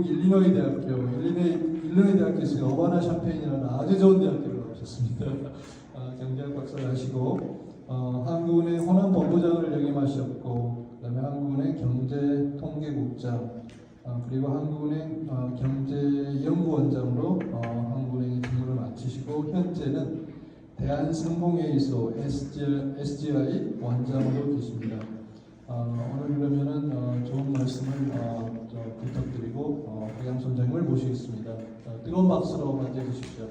미국 일리노이 대학교에서 어바나 샴페인이라는 아주 좋은 대학교를 나오셨습니다. 경제학 박사를 하시고 한국은행 호남 본부장을 역임하셨고, 그다음에 한국은행 경제통계국장, 그리고 한국은행 경제연구원장으로 한국은행의 직무를 마치시고, 현재는 대한상공회의소 SGI 원장으로 계십니다. 오늘 그러면은 좋은 말씀을 부탁드리고 박양수 원장님을 모시겠습니다. 뜨거운 박수로 맞이해 주십시오.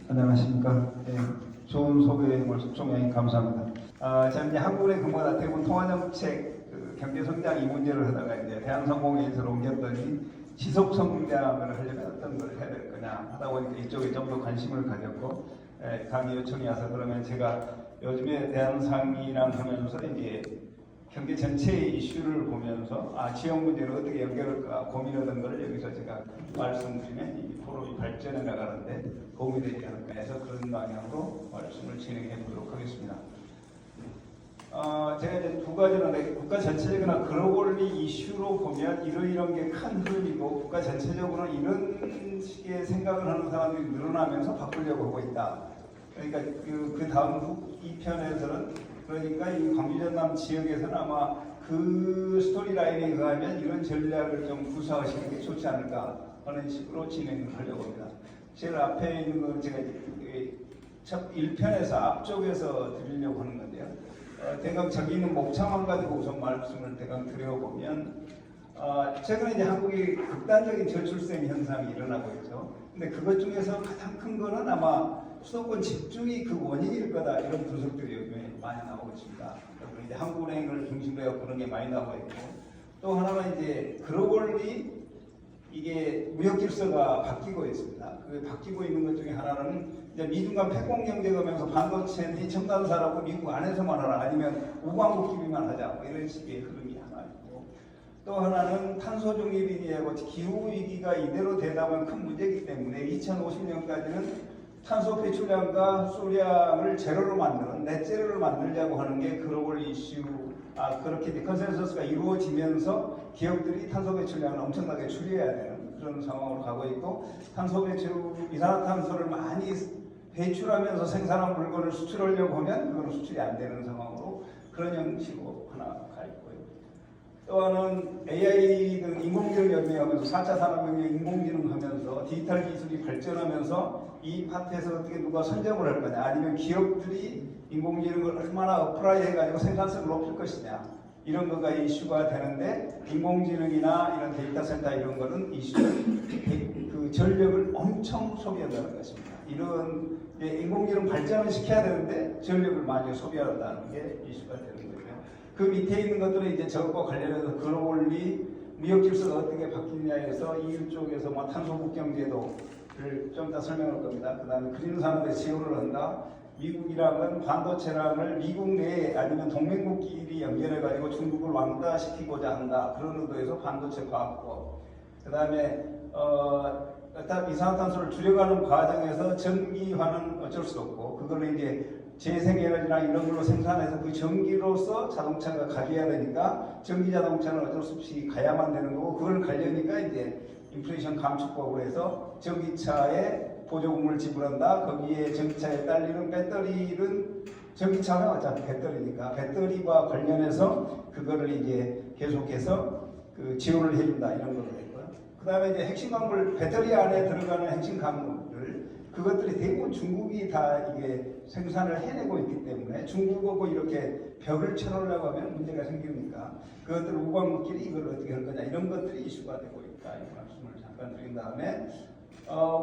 안녕하십니까. 네, 좋은 소개 총장님 감사합니다. 저는 이제 한국은행 근무하다 대부분 통화정책 경제성장 이 문제를 하다가 이제 대한상공회의소로 옮겼더니 지속성장을 하려면 어떤 걸 해야 될 거냐 하다 보니까 이쪽에 좀 더 관심을 가졌고, 강의 요청이 와서 그러면 제가 요즘에 대한상이랑 하면서 이제 경제 전체의 이슈를 보면서 지역 문제를 어떻게 연결할까 고민하던 걸 여기서 제가 말씀드리면 이 포럼이 발전해 나가는데 도움이 되지 않을까 해서 그런 방향으로 말씀을 진행해 보도록 하겠습니다. 제가 이제 두 가지는 국가 전체적이나 글로벌리 이슈로 보면 이런 게 큰 흐름이고, 국가 전체적으로 이런 식의 생각을 하는 사람들이 늘어나면서 바꾸려고 하고 있다. 그러니까 그 다음 2편에서는 그러니까 이 광주 전남 지역에서는 아마 그 스토리라인에 의하면 이런 전략을 좀 구사하시는 게 좋지 않을까 하는 식으로 진행을 하려고 합니다. 제일 앞에 있는 건 제가 첫 1편에서 앞쪽에서 드리려고 하는 건데요. 대강 저기 있는 목차만 가지고 우선 말씀을 대강 드려보면, 최근에 이제 한국이 극단적인 저출생 현상이 일어나고 있죠. 근데 그것 중에서 가장 큰 거는 아마 수도권 집중이 그 원인일 거다, 이런 분석들이 요즘에 많이 나오고 있습니다. 그리고 이제 한국은행을 중심으로 해서 그런 게 많이 나오고 있고, 또 하나는 이제 글로벌리 이게 무역 질서가 바뀌고 있습니다. 그 바뀌고 있는 것 중에 하나는 이제 미중 간 패권 경제가 오면서 반도체는 첨단사라고 미국 안에서만 하라, 아니면 우방국끼리만 하자, 뭐 이런 식의 흐름이 하나 있고, 또 하나는 탄소 중립이고 기후 위기가 이대로 되다 보면 큰 문제이기 때문에 2050년까지는 탄소 배출량과 수량을 제로로 만드는 넷제로를 만들자고 하는 게 글로벌 이슈. 그렇게 이제 컨센서스가 이루어지면서 기업들이 탄소 배출량을 엄청나게 줄여야 되는 그런 상황으로 가고 있고, 탄소 배출, 이산화탄소를 많이 배출하면서 생산한 물건을 수출하려고 하면 그건 수출이 안 되는 상황으로 그런 형식으로 하나 가 있고요. 또 하나는 AI 등 인공지능 연계하면서 4차 산업혁명 인공지능 하면서 디지털 기술이 발전하면서 이 파트에서 어떻게 누가 선점을 할 거냐, 아니면 기업들이 인공지능을 얼마나 어플라이 해가지고 생산성을 높일 것이냐, 이런 거가 이슈가 되는데, 인공지능이나 이런 데이터 센터 이런 거는 그 전력을 엄청 소비한다는 것입니다. 이런 인공지능 발전을 시켜야 되는데 전력을 많이 소비한다는 게 이슈가 되는 거예요. 그 밑에 있는 것들은 이제 저것과 관련해서 글로벌리 무역 질서가 어떻게 바뀌느냐에서 EU 쪽에서 탄소국 경제도를 좀 더 설명할 겁니다. 그 다음에 그린 산업에 지원을 한다. 미국이랑은 반도체랑을 미국 내에 아니면 동맹국끼리 연결해가지고 중국을 왕따시키고자 한다. 그런 의도에서 반도체 과학법. 그 다음에 이산화탄소를 줄여가는 과정에서 전기화는 어쩔 수 없고, 그걸로 이제 재생에너지나 이런 걸로 생산해서 그 전기로서 자동차가 가져야 되니까 전기 자동차는 어쩔 수 없이 가야만 되는 거고, 그걸 가려니까 이제 인플레이션 감축법으로 해서 전기차에 보조금을 지불한다. 거기에 전기차에 딸리는 배터리는, 전기차는 어차피 배터리니까 배터리와 관련해서 그거를 이제 계속해서 그 지원을 해준다, 이런 걸로 됐고요. 그 다음에 이제 핵심 광물, 배터리 안에 들어가는 핵심 광물들, 그것들이 대부분 중국이 다 이게 생산을 해내고 있기 때문에 중국하고 이렇게 벽을 쳐놓으려고 하면 문제가 생기니까 그것들 우방국끼리 이걸 어떻게 할 거냐, 이런 것들이 이슈가 되고 있다, 이 말씀을 잠깐 드린 다음에,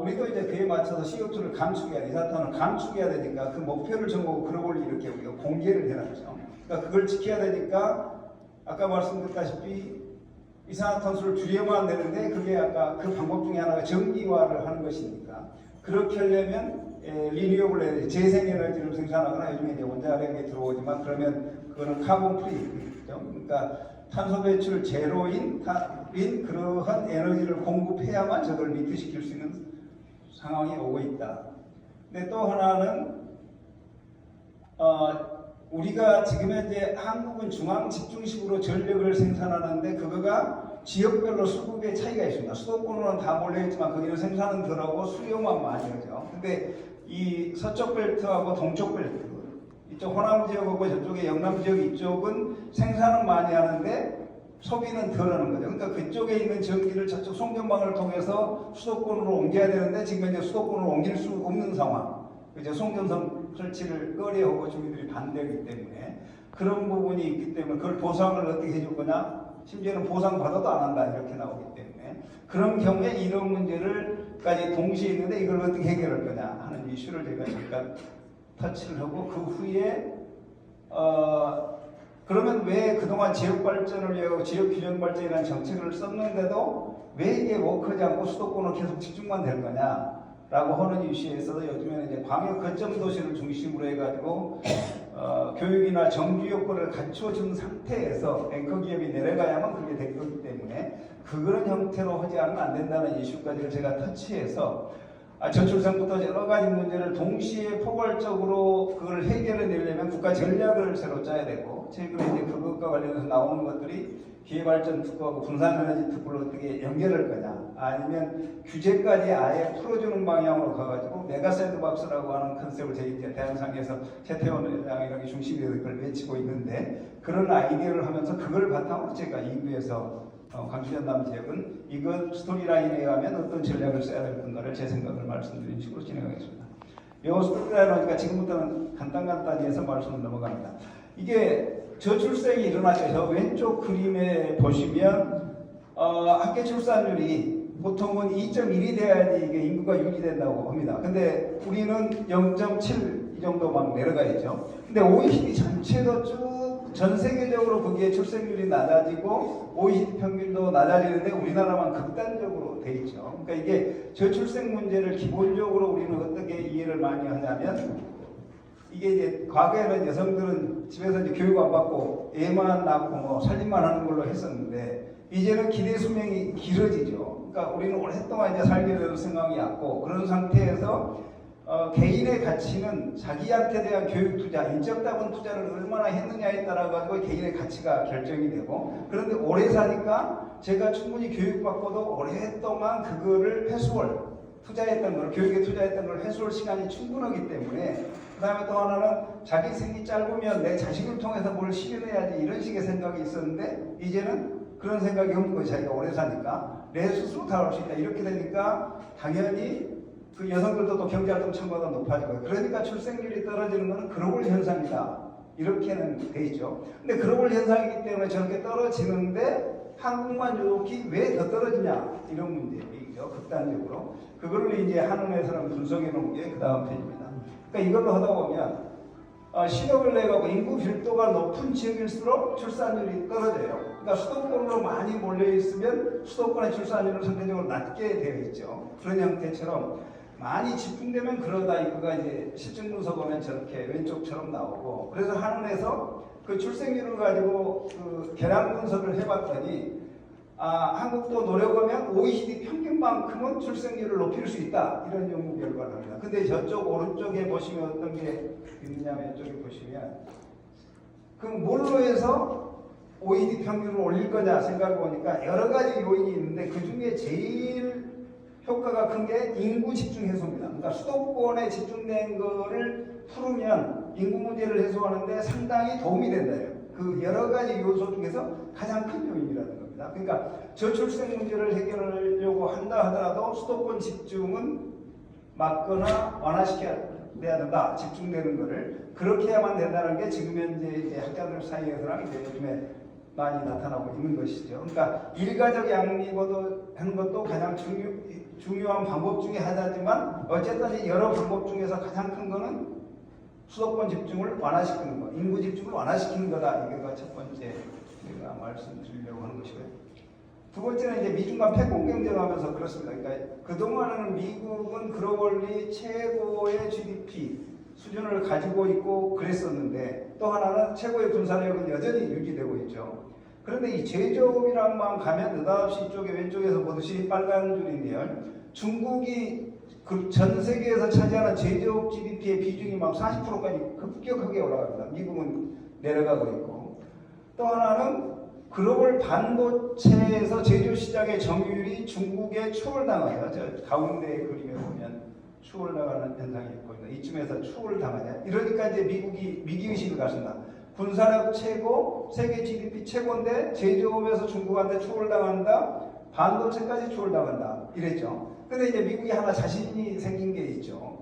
우리도 이제 그에 맞춰서 CO2를 감축해야 돼, 이산화탄을 감축해야 되니까 그 목표를 정하고 글로벌리 이렇게 우리가 공개를 해놨죠. 그러니까 그걸 지켜야 되니까 아까 말씀드렸다시피 이산화탄소를 줄여만 되는데, 그게 아까 그 방법 중에 하나가 전기화를 하는 것이니까, 그렇게 하려면 리뉴어블 에너지, 재생에너지를 생산하거나, 요즘에 이제 원자력이 들어오지만 그러면 그거는 카본 프리죠. 그러니까 탄소 배출 제로인 그러한 에너지를 공급해야만 저걸 미트시킬 수 있는 상황이 오고 있다. 근데 또 하나는 우리가 지금 현재 한국은 중앙 집중식으로 전력을 생산하는데 그거가 지역별로 수급의 차이가 있습니다. 수도권으로는 다 몰려있지만 거기는 생산은 덜하고 수요만 많이 하죠. 근데 이 서쪽 벨트하고 동쪽 벨트, 이쪽 호남 지역하고 저쪽에 영남 지역 이쪽은 생산은 많이 하는데 소비는 덜 하는 거죠. 그러니까 그쪽에 있는 전기를 저쪽 송전망을 통해서 수도권으로 옮겨야 되는데 지금 현재 수도권으로 옮길 수 없는 상황. 그죠? 송전선 설치를 꺼려하고 주민들이 반대하기 때문에 그런 부분이 있기 때문에 그걸 보상을 어떻게 해줄 거냐? 심지어는 보상받아도 안 한다 이렇게 나오기 때문에 그런 경우에 이런 문제를까지 동시에 있는데 이걸 어떻게 해결할 거냐 하는 이슈를 제가 잠깐 터치를 하고 그 후에 그러면 왜 그동안 지역 발전을 위하고 지역 균형 발전이라는 정책을 썼는데도 왜 이게 워크하지 않고 수도권으로 계속 집중만 될 거냐라고 하는 이슈에서 요즘에는 이제 광역 거점 도시를 중심으로 해가지고 교육이나 정규 요건을 갖춰준 상태에서 앵커 기업이 내려가야만 그게 될 거기 때문에 그런 형태로 하지 않으면 안 된다는 이슈까지를 제가 터치해서 저출생부터 여러 가지 문제를 동시에 포괄적으로 그걸 해결해 내려면 국가 전략을 새로 짜야 되고 최근에 이제 그것과 관련해서 나오는 것들이 기회발전 특구하고 분산에너지 특구를 어떻게 연결할 거냐 아니면 규제까지 아예 풀어주는 방향으로 가가지고 메가샌드박스라고 하는 컨셉을 저희 이제 대한상에서 최태원 회장이 중심이 돼서 그걸 외치고 있는데 그런 아이디어를 하면서 그걸 바탕으로 제가 2부에서 광주전남 지역은 이건 스토리라인에 의하면 어떤 전략을 써야 될 건가를 제 생각을 말씀드린 식으로 진행하겠습니다. 이 스토리라인은 지금부터는 간단히 해서 말씀을 넘어갑니다. 이게 저출생이 일어나죠. 저 왼쪽 그림에 보시면 학계 출산율이 보통은 2.1이 돼야지 이게 인구가 유지된다고 합니다. 근데 우리는 0.7 이 정도 막 내려가 있죠. 근데 OECD 전체도 쭉 전 세계적으로 거기에 출생률이 낮아지고 OECD 평균도 낮아지는데 우리나라만 극단적으로 돼 있죠. 그러니까 이게 저출생 문제를 기본적으로 우리는 어떻게 이해를 많이 하냐면 이게 이제 과거에는 여성들은 집에서 이제 교육 안 받고 애만 낳고 뭐 살림만 하는 걸로 했었는데 이제는 기대 수명이 길어지죠. 그러니까 우리는 오랫동안 이제 살게 되는 생각이 왔고 그런 상태에서 개인의 가치는 자기한테 대한 교육 투자, 인적 자본 투자를 얼마나 했느냐에 따라 가지고 개인의 가치가 결정이 되고 그런데 오래 사니까 제가 충분히 교육받고도 오랫동안 그거를 회수할 투자했던 걸 교육에 투자했던 걸 회수할 시간이 충분하기 때문에 그 다음에 또 하나는 자기 생이 짧으면 내 자식을 통해서 뭘 실현해야지 이런 식의 생각이 있었는데 이제는 그런 생각이 없는 거예요. 자기가 오래 사니까 내 스스로 다 할 수 있다 이렇게 되니까 당연히 그 여성들도 또 경제활동 첨가가 높아지고요. 그러니까 출생률이 떨어지는 것은 글로벌 현상이다. 이렇게는 돼 있죠. 근데 글로벌 현상이기 때문에 저렇게 떨어지는데 한국만 이렇게 왜 더 떨어지냐 이런 문제이죠. 극단적으로. 그걸 이제 한은에서는 분석해 놓은 게 그 다음 페이지입니다. 그러니까 이걸로 하다 보면 시력을 내가고 인구 밀도가 높은 지역일수록 출산율이 떨어져요. 그러니까 수도권으로 많이 몰려 있으면 수도권의 출산율은 상대적으로 낮게 되어 있죠. 그런 형태처럼 많이 집중되면 그러다 이거가 이제 실증 분석 보면 저렇게 왼쪽처럼 나오고 그래서 한은에서 그 출생률을 가지고 그 계량 분석을 해봤더니 한국도 노력하면 OECD 평균만큼은 출생률을 높일 수 있다 이런 연구 결과를 합니다. 근데 저쪽 오른쪽에 보시면 어떤 게 있느냐면 이쪽에 보시면 그럼 뭘로 해서 OECD 평균을 올릴 거냐 생각해 보니까 여러 가지 요인이 있는데 그 중에 제일 효과가 큰 게 인구 집중 해소입니다. 그러니까 수도권에 집중된 거를 풀으면 인구 문제를 해소하는데 상당히 도움이 된다요. 그 여러 가지 요소 중에서 가장 큰 요인이라는 겁니다. 그러니까 저출생 문제를 해결하려고 한다 하더라도 수도권 집중은 막거나 완화시켜야 된다. 집중되는 거를 그렇게 해야만 된다는 게 지금 현재 이제 학자들 사이에서랑 이제 요즘에 많이 나타나고 있는 것이죠. 그러니까 일가족 양립도 하는 것도 가장 중요한 방법 중에 하나지만 어쨌든 여러 방법 중에서 가장 큰 거는 수도권 집중을 완화시키는 거, 인구 집중을 완화시키는 거다. 이게 첫 번째 제가 말씀드리려고 하는 것이고요. 두 번째는 이제 미중 간 패권 경쟁하면서 그렇습니다. 그러니까 그동안은 미국은 글로벌리 최고의 GDP 수준을 가지고 있고 그랬었는데 또 하나는 최고의 군사력은 여전히 유지되고 있죠. 그런데 이 제조업이랑만 가면 느닷없이 이쪽에 왼쪽에서 보듯이 빨간 줄인데요. 중국이 그 전 세계에서 차지하는 제조업 GDP의 비중이 막 40%까지 급격하게 올라갑니다. 미국은 내려가고 있고, 또 하나는 글로벌 반도체에서 제조 시장의 점유율이 중국에 추월당하죠. 저 가운데 그림에 보면 추월당하는 현상이 보입니다. 이쯤에서 추월당하냐? 이러니까 이제 미국이 위기의식을 갖습니다. 군사력 최고, 세계 GDP 최고인데 제조업에서 중국한테 추월당한다, 반도체까지 추월당한다 이랬죠. 근데 이제 미국이 하나 자신이 생긴 게 있죠.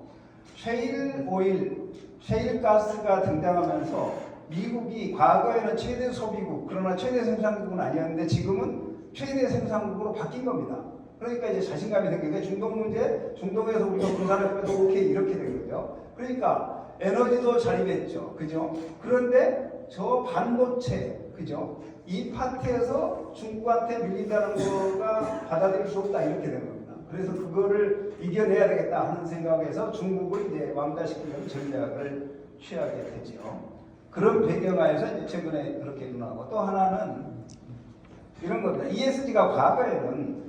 셰일 오일, 셰일 가스가 등장하면서 미국이 과거에는 최대 소비국, 그러나 최대 생산국은 아니었는데 지금은 최대 생산국으로 바뀐 겁니다. 그러니까 이제 자신감이 생긴 게 중동 문제, 중동에서 우리가 군사력 빼도 오케이 이렇게 된 거죠. 그러니까 에너지도 자립했죠. 그죠? 그런데 저 반도체, 그죠? 이 파트에서 중국한테 밀린다는 거가 받아들일 수 없다 이렇게 된 겁니다. 그래서 그거를 이겨내야 되겠다 하는 생각에서 중국을 이제 왕따시키려는 전략을 취하게 되죠. 그런 배경하에서 이제 최근에 그렇게 일어나고, 또 하나는 이런 겁니다. ESG가 과거에는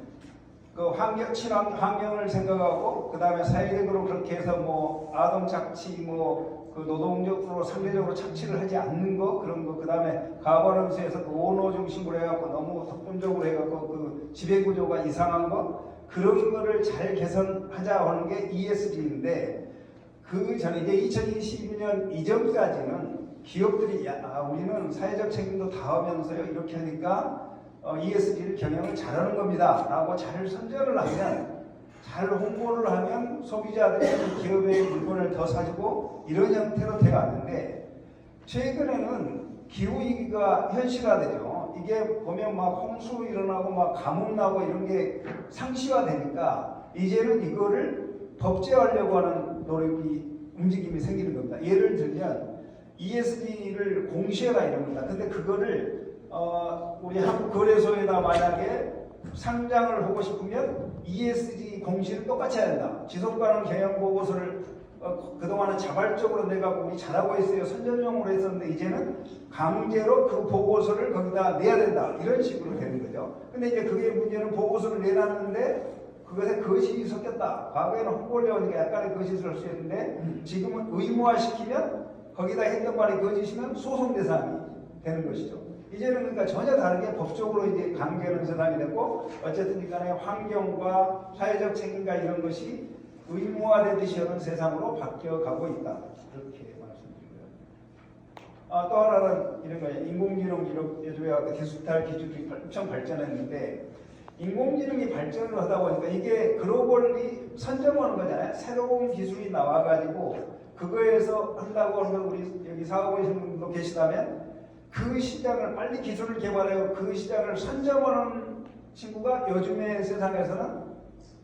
그 친환 환경을 생각하고, 그 다음에 사회적으로 그렇게 해서 뭐 아동 착취, 뭐 그 노동적으로 상대적으로 착취를 하지 않는 거, 그런 거, 그 다음에 가버넌스에서 그 오너 중심으로 해갖고 너무 덕분적으로 해갖고 그 지배 구조가 이상한 거, 그런 거를 잘 개선하자 하는 게 ESG인데, 그 전에 이제 2022년 이전까지는 기업들이 우리는 사회적 책임도 다하면서요 이렇게 하니까 ESG를 경영을 잘하는 겁니다 라고 잘 선전을 하면, 잘 홍보를 하면 소비자들이 기업의 물건을 더 사주고 이런 형태로 돼갔는데, 최근에는 기후위기가 현실화되죠. 이게 보면 막 홍수 일어나고 막 가뭄 나고 이런 게 상시화되니까 이제는 이거를 법제화하려고 하는 노력이, 움직임이 생기는 겁니다. 예를 들면 ESG를 공시해라 이런 겁니다. 근데 그거를 우리 한국거래소에다 만약에 상장을 하고 싶으면 ESG 공시를 똑같이 해야 된다. 지속가능 경영 보고서를 그동안은 자발적으로 내가 우리 잘하고 있어요 선전용으로 했었는데 이제는 강제로 그 보고서를 거기다 내야 된다 이런 식으로 되는 거죠. 근데 이제 그게 문제는 보고서를 내놨는데 그것에 거짓이 섞였다. 과거에는 홍보를 하니까 약간의 거짓을 할 수 있는데 지금은 의무화시키면 거기다 했던 말이 거짓이면 소송 대상이 되는 것이죠. 이제는 그러니까 전혀 다르게 법적으로 이제 관계는 세상이 됐고, 어쨌든 간에 환경과 사회적 책임과 이런 것이 의무화되듯이 하는 세상으로 바뀌어가고 있다. 그렇게 말씀드리고요. 또 하나는 이런 거예요. 인공지능 요즘에 디지털 기술이 엄청 발전했는데, 인공지능이 발전을 하다 보니까 이게 글로벌리 선점하는 거잖아요. 새로운 기술이 나와가지고 그거에서 한다고 하는 건 우리 여기 사업하시는 분도 계시다면 그 시장을 빨리 기술을 개발하고 그 시장을 선점하는 친구가 요즘의 세상에서는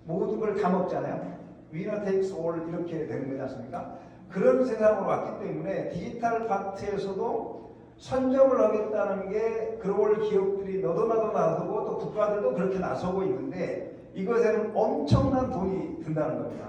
모든 걸 다 먹잖아요. Winner takes all 이렇게 되는 거지 않습니까? 그런 세상으로 왔기 때문에 디지털 파트에서도 선점을 하겠다는 게 글로벌 기업들이 너도 나도 나서고 또 국가들도 그렇게 나서고 있는데 이것에는 엄청난 돈이 든다는 겁니다.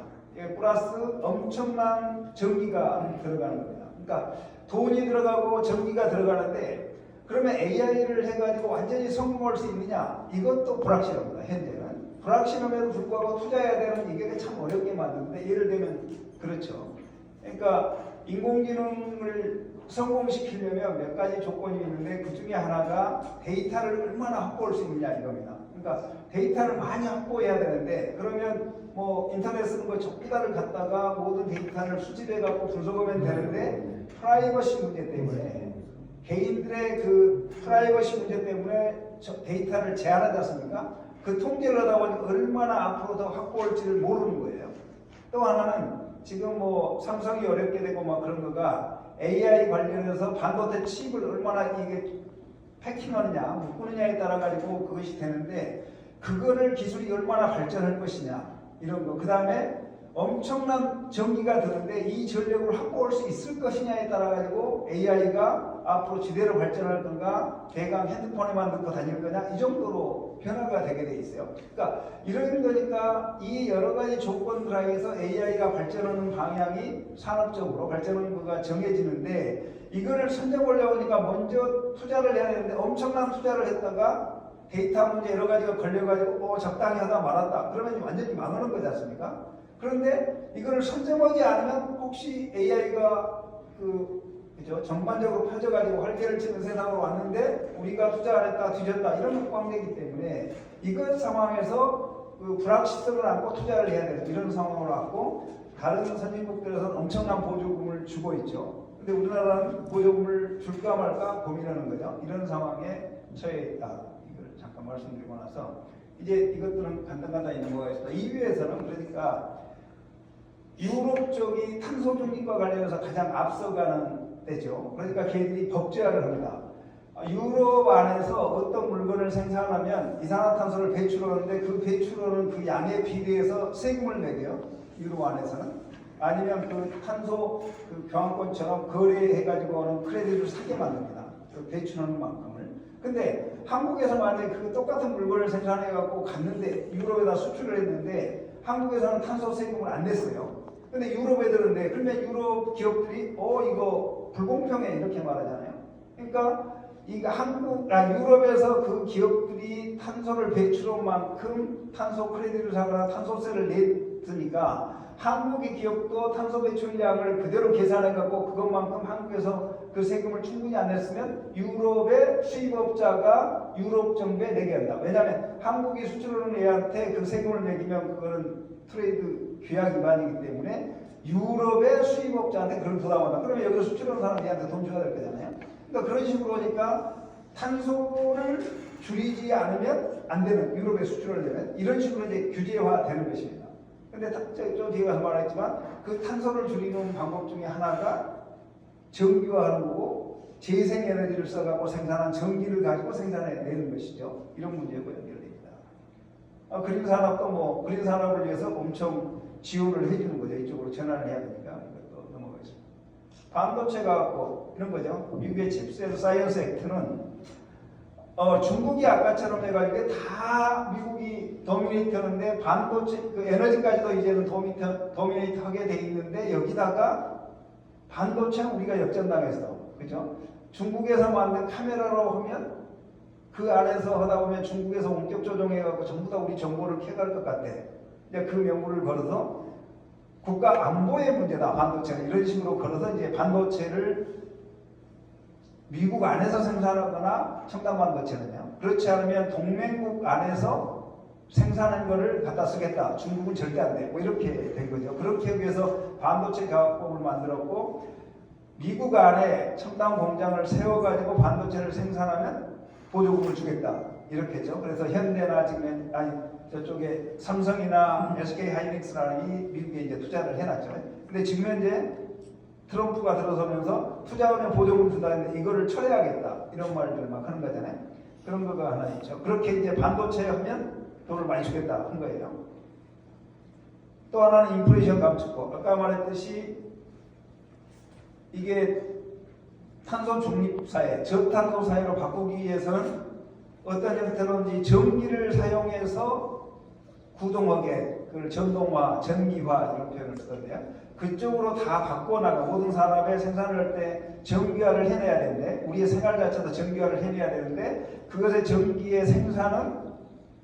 플러스 엄청난 전기가 들어가는 겁니다. 그러니까 돈이 들어가고 전기가 들어가는데 그러면 AI를 해가지고 완전히 성공할 수 있느냐? 이것도 불확실합니다. 현재는. 불확실함에도 불구하고 투자해야 되는 이게 참 어렵게 만드는데 예를 들면 그렇죠. 그러니까 인공지능을 성공시키려면 몇 가지 조건이 있는데 그 중에 하나가 데이터를 얼마나 확보할 수 있느냐 이겁니다. 그러니까 데이터를 많이 확보해야 되는데 그러면 뭐 인터넷 쓰는 거 조기다를 갖다가 모든 데이터를 수집해 갖고 분석하면 되는데 프라이버시 문제 때문에 개인들의 그 프라이버시 문제 때문에 데이터를 제한하지 않습니까? 그 통계를 하다 보니 얼마나 앞으로 더 확보할지를 모르는 거예요. 또 하나는 지금 뭐 삼성이 어렵게 되고 막 그런 거가 AI 관련해서 반도체 칩을 얼마나 이게 패킹하느냐, 묶느냐에 따라 가지고 그것이 되는데 그거를 기술이 얼마나 발전할 것이냐 이런 거. 그 다음에 엄청난 전기가 드는데 이 전력을 확보할 수 있을 것이냐에 따라 가지고 AI가 앞으로 지대로 발전할 건가, 대강 핸드폰에만 넣고 다닐 거냐 이 정도로 변화가 되게 돼 있어요. 그러니까 이런 거니까 이 여러 가지 조건들 하에서 AI가 발전하는 방향이 산업적으로 발전하는 거가 정해지는데 이거를 선정하려고 하니까 먼저 투자를 해야 되는데 엄청난 투자를 했다가 데이터 문제 여러 가지가 걸려가지고 적당히 하다 말았다. 그러면 완전히 망하는 거지 않습니까? 그런데 이거를 선점하지 않으면 혹시 AI가 그죠? 전반적으로 펴져가지고 활개를 치는 세상으로 왔는데 우리가 투자 안 했다 뒤졌다 이런 꽝되기 때문에 이것 상황에서 그 불확실성을 안고 투자를 해야 되는 이런 상황으로 왔고 다른 선진국들에서는 엄청난 보조금을 주고 있죠. 근데 우리나라는 보조금을 줄까 말까 고민하는 거죠. 이런 상황에 처해 있다. 이걸 잠깐 말씀드리고 나서 이제 이것들은 간단간단히 넘어가겠습니다. 이 위에서는 그러니까 유럽 쪽이 탄소 중립과 관련해서 가장 앞서가는 때죠. 그러니까 걔들이 법제화를 합니다. 유럽 안에서 어떤 물건을 생산하면 이산화탄소를 배출하는데 그 배출하는 그 양에 비례해서 세금을 매겨요. 유럽 안에서는. 아니면 그 탄소 그 교환권처럼 거래해가지고 오는 크레딧을 사게 만듭니다. 그 배출하는 만큼을. 근데 한국에서 만약에 그 똑같은 물건을 생산해갖고 갔는데 유럽에다 수출을 했는데 한국에서는 탄소 세금을 안 냈어요. 근데 유럽 애들은 네. 그러면 유럽 기업들이 이거 불공평해 이렇게 말하잖아요. 그러니까 유럽에서 그 기업들이 탄소를 배출한 만큼 탄소 크레딧을 사거나 탄소세를 냈으니까 한국의 기업도 탄소 배출량을 그대로 계산해갖고 그것만큼 한국에서 그 세금을 충분히 안 냈으면 유럽의 수입업자가 유럽 정부에 내게 한다. 왜냐하면 한국이 수출하는 애한테 그 세금을 매기면 그거는 트레이드 규약 위반이기 때문에 유럽의 수입업자한테 그걸 부담한다. 그러면 여기서 수출하는 사람이 얘한테 돈 줘야 될 거잖아요. 그러니까 그런 식으로 하니까 탄소를 줄이지 않으면 안 되는 유럽에 수출을 하려면 이런 식으로 이제 규제화되는 것입니다. 근데 저 뒤에 가서 말했지만 그 탄소를 줄이는 방법 중에 하나가 정비화하는 거고 재생에너지를 써갖고 생산한 전기를 가지고 생산해내는 것이죠. 이런 문제하고 연결됩니다. 그린 산업도 그린 산업을 위해서 엄청 지원을 해주는 거죠. 이쪽으로 전환을 해야 되니까 이것도 넘어가겠습니다. 반도체가 갖고 이런 거죠. 미국의 칩스 앤 사이언스 액트는 중국이 아까처럼 해가지고 다 미국이 도미네이터인데 반도체 그 에너지까지도 이제는 도미네이터 하게 돼 있는데 여기다가 반도체는 우리가 역전당했어. 그죠? 중국에서 만든 카메라로 하면 그 안에서 하다 보면 중국에서 원격 조종해갖고 전부 다 우리 정보를 캐갈 것 같아. 이제 그 명분을 걸어서 국가 안보의 문제다. 반도체는 이런 식으로 걸어서 이제 반도체를 미국 안에서 생산하거나 첨단 반도체는요. 그렇지 않으면 동맹국 안에서 생산한 거를 갖다 쓰겠다. 중국은 절대 안 돼. 이렇게 된 거죠. 그렇게 하기 위해서 반도체 교합법을 만들었고 미국 안에 첨단 공장을 세워가지고 반도체를 생산하면 보조금을 주겠다. 이렇게 했죠. 그래서 현대나 지금 저쪽에 삼성이나 SK 하이닉스라는 미국에 이제 투자를 해놨죠. 근데 지금 현재 트럼프가 들어서면서 투자하면 보조금 준다 했는데 이거를 철회하겠다. 이런 말들을 막 하는 거잖아요. 그런 거가 하나 있죠. 그렇게 이제 반도체 하면 돈을 많이 주겠다 한 거예요. 또 하나는 인플레이션 감축법. 아까 말했듯이 이게 탄소 중립 사회, 저탄소 사회로 바꾸기 위해서는 어떤 형태로든지 전기를 사용해서 구동하게 그걸 전동화, 전기화 이런 표현을 쓰던데요. 그쪽으로 다 바꿔나가 모든 산업에 생산을 할 때 전기화를 해내야 되는데 우리의 생활 자체도 전기화를 해내야 되는데 그것의 전기의 생산은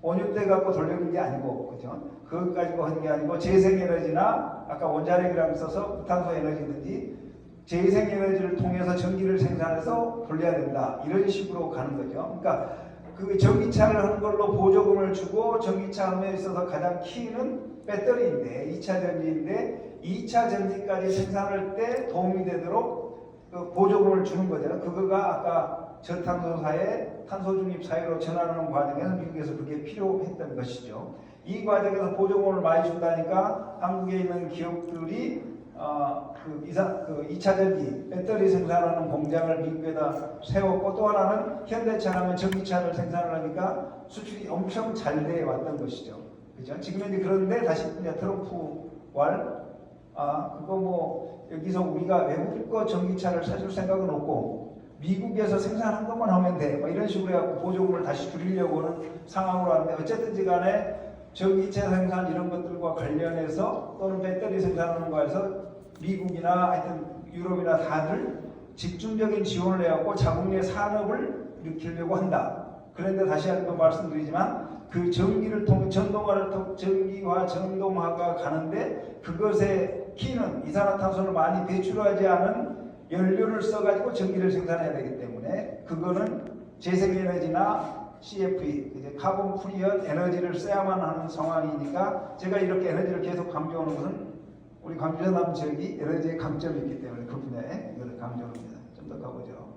원유대 갖고 돌리는 게 아니고 그죠? 그것 가지고 하는 게 아니고 재생에너지나 아까 원자력이라고 써서 무탄소 에너지든지 재생에너지를 통해서 전기를 생산해서 돌려야 된다 이런 식으로 가는 거죠. 그러니까 그 전기차를 하는 걸로 보조금을 주고 전기차 함에 있어서 가장 키는 배터리인데 2차 전지인데 2차 전지까지 생산할 때 도움이 되도록 그 보조금을 주는 거잖아요. 그거가 아까 저탄소 사회, 탄소 중립 사회로 전환하는 과정에서 미국에서 그게 필요했던 것이죠. 이 과정에서 보조금을 많이 준다니까 한국에 있는 기업들이 그 2차 전지 배터리 생산하는 공장을 미국에다 세웠고 또 하나는 현대차라면 전기차를 생산을 하니까 수출이 엄청 잘 돼 왔던 것이죠. 그죠? 지금 이제 그런데 다시 이제 트럼프 왈 그거 여기서 우리가 외국 거 전기차를 사줄 생각은 없고 미국에서 생산한 것만 하면 돼. 이런 식으로 해갖고 보조금을 다시 줄이려고 하는 상황으로 왔는데 어쨌든지 간에 전기차 생산 이런 것들과 관련해서 또는 배터리 생산하는 거에서 미국이나 하여튼 유럽이나 다들 집중적인 지원을 해갖고 자국 내 산업을 일으키려고 한다. 그런데 다시 한번 말씀드리지만 그 전기를 통해 전기와 전동화가 가는데 그것의 키는 이산화탄소를 많이 배출하지 않은 연료를 써가지고 전기를 생산해야 되기 때문에 그거는 재생에너지나 CFE, 이제 카본 프리한 에너지를 써야만 하는 상황이니까 제가 이렇게 에너지를 계속 강조하는 것은 우리 광주전남 지역이 에너지의 강점이 있기 때문에 그 분야에 이걸 강조합니다. 좀 더 가보죠.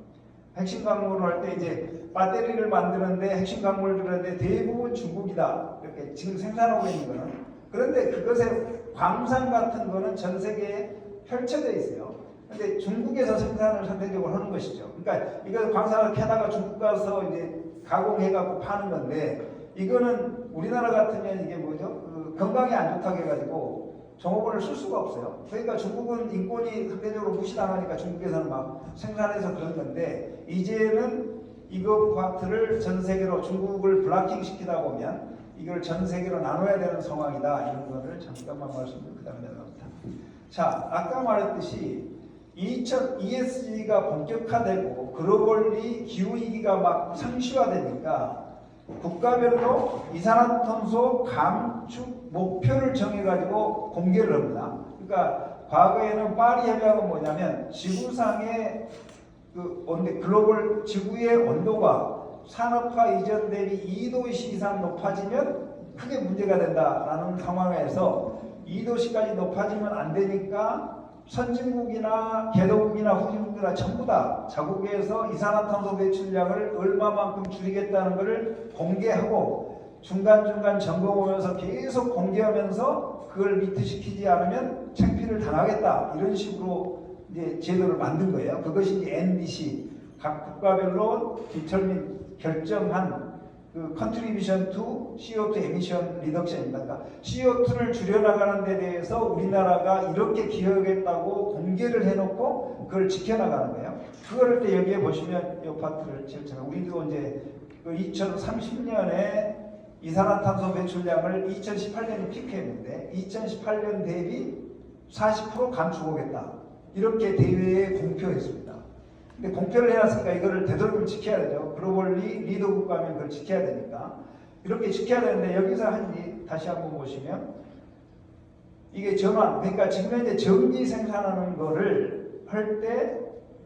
핵심 광물을 할 때 이제 배터리를 만드는데 핵심 광물을 들었는데 대부분 중국이다. 이렇게 지금 생산하고 있는 거는. 그런데 그것의 광산 같은 거는 전 세계에 펼쳐져 있어요. 근데 중국에서 생산을 선택적으로 하는 것이죠. 그러니까 이거 광산을 캐다가 중국 가서 이제 가공해갖고 파는 건데 이거는 우리나라 같으면 이게 뭐죠? 그 건강에 안 좋다고 해가지고 종업원을 쓸 수가 없어요. 그러니까 중국은 인권이 상대적으로 무시당하니까 중국에서는 막 생산해서 그런 건데 이제는 이거 파트를 전 세계로 중국을 블락킹 시키다 보면 이걸 전 세계로 나눠야 되는 상황이다. 이런 거를 잠깐만 말씀드리고 그 다음에 내려갑니다. 자, 아까 말했듯이 ESG가 본격화되고 글로벌리 기후위기가 막 상시화되니까 국가별로 이산화탄소 감축 목표를 정해가지고 공개를 합니다. 그러니까 과거에는 파리 협약은 뭐냐면 지구상의 글로벌 지구의 온도가 산업화 이전 대비 2도씨 이상 높아지면 크게 문제가 된다라는 상황에서 2도씨까지 높아지면 안 되니까 선진국이나 개도국이나 후진국이나 전부 다 자국에서 이산화탄소 배출량을 얼마만큼 줄이겠다는 것을 공개하고 중간중간 점검하면서 계속 공개하면서 그걸 미트시키지 않으면 창피를 당하겠다 이런 식으로 이제 제도를 만든 거예요. 그것이 이제 NDC 각 국가별로 결정한 그 contribution to CO2 emission reduction입니다. 그러니까 CO2를 줄여나가는 데 대해서 우리나라가 이렇게 기여하겠다고 공개를 해놓고 그걸 지켜나가는 거예요. 그거를 때 여기에 보시면 이 파트를 지었잖아요. 우리도 이제 그 2030년에 이산화탄소 배출량을 2018년에 피크했는데 2018년 대비 40% 감축하겠다. 이렇게 대회에 공표했습니다. 근데 공표를 해놨으니까 이거를 되도록이면 지켜야 되죠. 글로벌리 리더 국가면 그걸 지켜야 되니까. 이렇게 지켜야 되는데 여기서 다시 한번 보시면 이게 전환, 그러니까 지금 현재 전기 생산하는 거를 할 때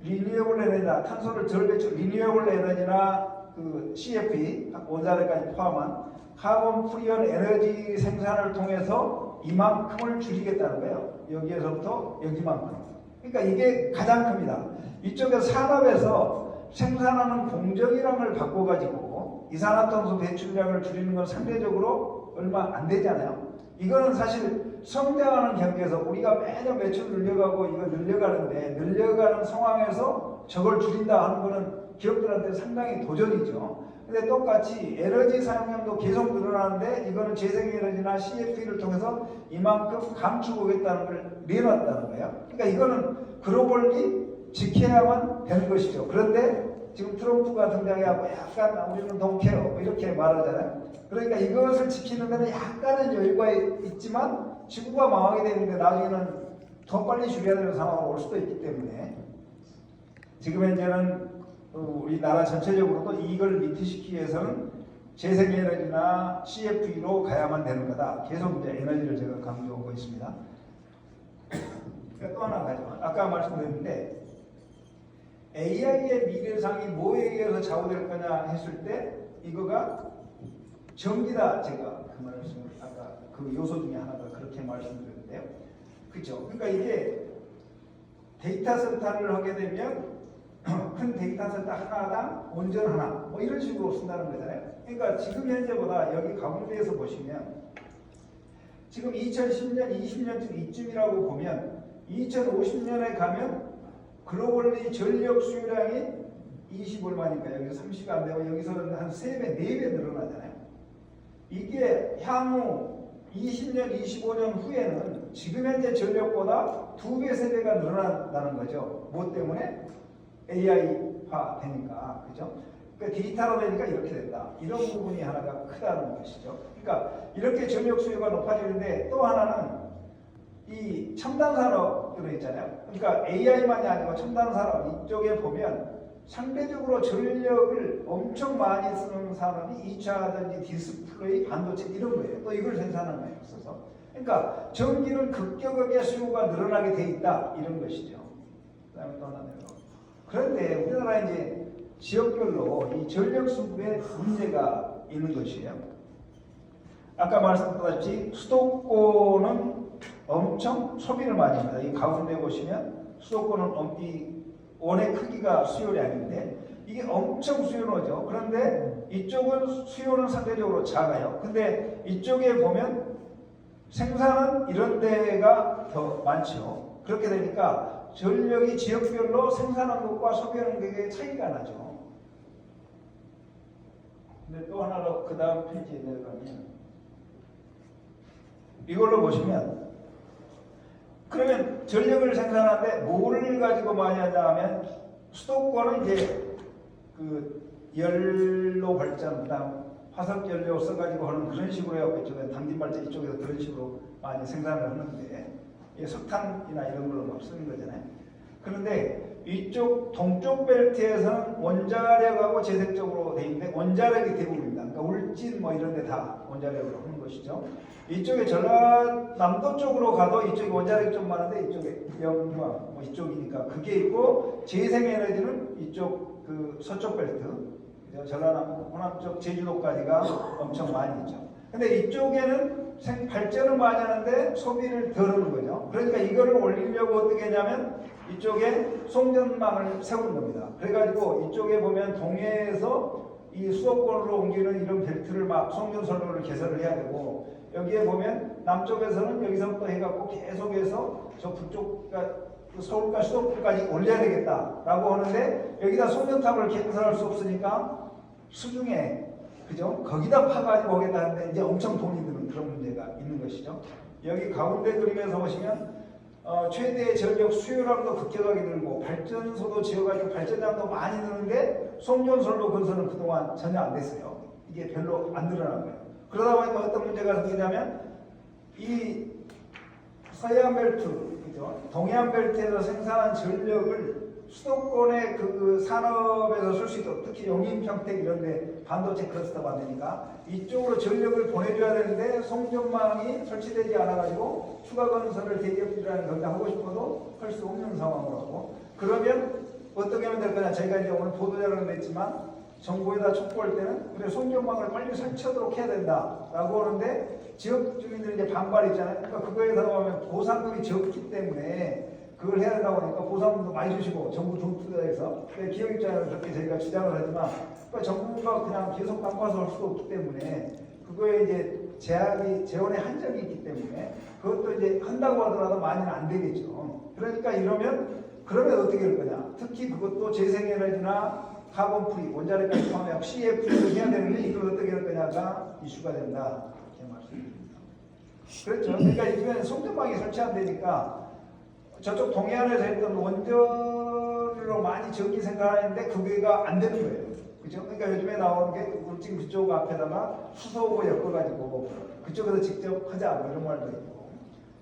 리뉴어블 에너지나 탄소를 덜 배출, 리뉴어블 에너지나 그 CFE, 원자력까지 포함한 카본 프리한 에너지 생산을 통해서 이만큼을 줄이겠다는 거예요. 여기에서부터 여기만큼. 그러니까 이게 가장 큽니다. 이쪽에 산업에서 생산하는 공정이랑을 바꿔가지고 이산화탄소 배출량을 줄이는 건 상대적으로 얼마 안 되잖아요. 이거는 사실 성장하는 경제에서 우리가 매년 매출 늘려가고 이거 늘려가는데 늘려가는 상황에서 저걸 줄인다 하는 거는 기업들한테 상당히 도전이죠. 근데 똑같이 에너지 사용량도 계속 늘어나는데 이거는 재생에너지나 CFE를 통해서 이만큼 감축하겠다는 걸 내놨다는 거예요. 그러니까 이거는 글로벌리 지켜야만 되는 것이죠. 그런데 지금 트럼프가 등장해갖고 약간 우리는 동케어 이렇게 말하잖아요. 그러니까 이것을 지키는 데는 약간은 여유가 있지만 지구가 망하게 되는데 나중에는 더 빨리 줄여야 되는 상황이 올 수도 있기 때문에 지금 현재는 우리나라 전체적으로도 이걸 미트시키기 위해서는 재생에너지나 CFE로 가야만 되는 거다. 계속 이제 에너지를 제가 강조하고 있습니다. 또 하나 가죠. 아까 말씀드렸는데 AI의 미래상이 뭐에 의해서 좌우될 거냐 했을 때 이거가 전기다. 제가 그 말씀을 아까 그 요소 중에 하나가 그렇게 말씀드렸는데요. 그렇죠? 그러니까 이게 데이터 센터를 하게 되면 큰 데이터 센터 하나당 원전 하나 뭐 이런 식으로 쓴다는 거잖아요. 그러니까 지금 현재보다 여기 가운데에서 보시면 지금 2010년, 20년쯤 이쯤이라고 보면 2050년에 가면 글로벌리 전력 수요량이 20얼마니까 여기서 30이 안 되고 여기서는 한 3배, 4배 늘어나잖아요. 이게 향후 20년, 25년 후에는 지금 현재 전력보다 2배, 3배가 늘어난다는 거죠. 뭐 때문에? AI화 되니까. 그죠? 그러니까 디지털화 되니까 이렇게 된다. 이런 부분이 하나가 크다는 것이죠. 그러니까 이렇게 전력 수요가 높아지는데 또 하나는 이 첨단 산업 들어있잖아요. 그러니까 AI만이 아니고 첨단 산업 이쪽에 보면 상대적으로 전력을 엄청 많이 쓰는 산업이 2차전지, 디스플레이, 반도체 이런 거예요. 또 이걸 생산하는 거예요. 있어서. 그러니까 전기는 급격하게 수요가 늘어나게 돼 있다 이런 것이죠. 그다음에 또 하나 내려. 그런데 우리나라 이제 지역별로 이 전력 수급에 문제가 있는 것이에요. 아까 말씀드렸다시피 수도권은 엄청 소비를 많이 합니다. 이 가운데 보시면 수도권은 이 원의 크기가 수요량이 아닌데 이게 엄청 수요노죠. 그런데 이쪽은 수요는 상대적으로 작아요. 근데 이쪽에 보면 생산은 이런 데가 더 많죠. 그렇게 되니까 전력이 지역별로 생산하는 것과 소비하는 것에 차이가 나죠. 근데 또 하나 더 그 다음 페이지에 내려가면 이걸로 보시면 그러면 전력을 생산하는데 뭐를 가지고 많이 하냐 하면 수도권은 이제 그 연료 발전, 그다음 화석 연료 써가지고 하는 그런 식으로 해갖고 이쪽에 당진 발전 이쪽에서 그런 식으로 많이 생산을 하는데 석탄이나 이런 걸로 막 쓰는 거잖아요. 그런데 이쪽 동쪽 벨트에서는 원자력하고 재생적으로 돼 있는데 원자력이 대부분입니다. 그러니까 울진 뭐 이런 데 다 원자력으로 하는 것이죠. 이쪽에 전라남도 쪽으로 가도 이쪽에 원자력이 좀 많은데 이쪽에 영광 뭐 이쪽이니까 그게 있고 재생에너지는 이쪽 그 서쪽 벨트 전라남도 호남 쪽 제주도까지가 엄청 많이 있죠. 근데 이쪽에는 발전을 많이 하는데 소비를 덜 하는 거죠. 그러니까 이거를 올리려고 어떻게 했냐면 이쪽에 송전망을 세우는 겁니다. 그래가지고 이쪽에 보면 동해에서 이 수도권으로 옮기는 이런 벨트를 막 송전선로를 개설을 해야 되고 여기에 보면 남쪽에서는 여기서부터 해갖고 계속해서 저 북쪽 서울과 수도권까지 올려야 되겠다라고 하는데 여기다 송전탑을 개설할 수 없으니까 수중에 그죠? 거기다 파가지고 오겠다는데 이제 엄청 돈이 드는 그런 문제가 있는 것이죠. 여기 가운데 그림에서 보시면 최대 전력 수요량도 급격하게 늘고 발전소도 지어가지고 발전량도 많이 느는데 송전선로 건설은 그동안 전혀 안 됐어요. 이게 별로 안 늘어난 거예요. 그러다 보니까 어떤 문제가 생기냐면 이 서해안 벨트, 그죠? 동해안 벨트에서 생산한 전력을 수도권의 그 산업에서 쓸 수 있도록 특히 용인, 평택 이런 데 반도체 클러스터가 되니까 이쪽으로 전력을 보내줘야 되는데 송전망이 설치되지 않아가지고 추가 건설을 대기업들이랑 거기다 하고 싶어도 할 수 없는 상황으로 하고 그러면 어떻게 하면 될 거냐. 저희가 이제 오늘 보도자료를 냈지만 정부에다 촉구할 때는 그래 송전망을 빨리 설치하도록 해야 된다라고 하는데 지역 주민들이 이제 반발이 있잖아요. 그러니까 그거에 들어가면 보상금이 적기 때문에 그걸 해야 된다고 하니까 보상금도 많이 주시고 정부 돈 투자해서 기업 입장에서 그렇게 저희가 주장을 하지만 그러니까 정부가 그냥 계속 깎아서 할 수도 없기 때문에 그거에 이제 재원의 한정이 있기 때문에 그것도 이제 한다고 하더라도 많이는 안 되겠죠. 그러니까 그러면 어떻게 할 거냐. 특히 그것도 재생에너지나 카본 프리, 원자력까지 포함해 CF를 해야 되는데 이걸 어떻게 할 거냐가 이슈가 된다. 이렇게 말씀드립니다. 그렇죠. 그러니까 이번에 송전망이 설치 안 되니까 저쪽 동해안에서 했던 원전으로 많이 전기 생산하는데 그게가 안 되는 거예요. 그죠? 그러니까 요즘에 나오는 게 울진 그쪽 앞에다가 수소고 엮어가지고 그쪽에서 직접 하자 뭐 이런 말도 있고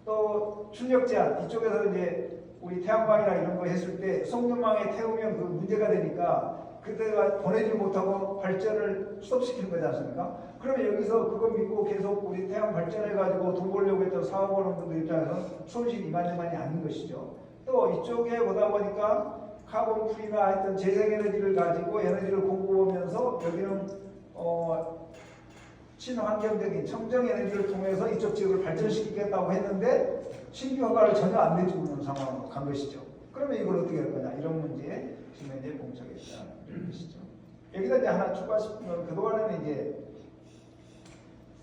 또 출력 제한 이쪽에서 이제 우리 태양광이나 이런 거 했을 때 송전망에 태우면 그 문제가 되니까 그때가 보내지 못하고 발전을 스톱시키는 거지 않습니까? 그러면 여기서 그거 믿고 계속 우리 태양 발전해가지고 돈 벌려고 했던 사업하는 분들 입장에서는 손실이 이만저만이 아닌 것이죠. 또 이쪽에 보다 보니까 카본 프리나 하여튼 재생에너지를 가지고 에너지를 공급하면서 여기는 친환경적인 청정에너지를 통해서 이쪽 지역을 발전시키겠다고 했는데 신규 허가를 전혀 안 내주는 상황으로 간 것이죠. 그러면 이걸 어떻게 할 거냐 이런 문제에 지금 이제 봉착해 있다는 것이죠. 여기다 이제 하나 추가시키면 그동안에는 이제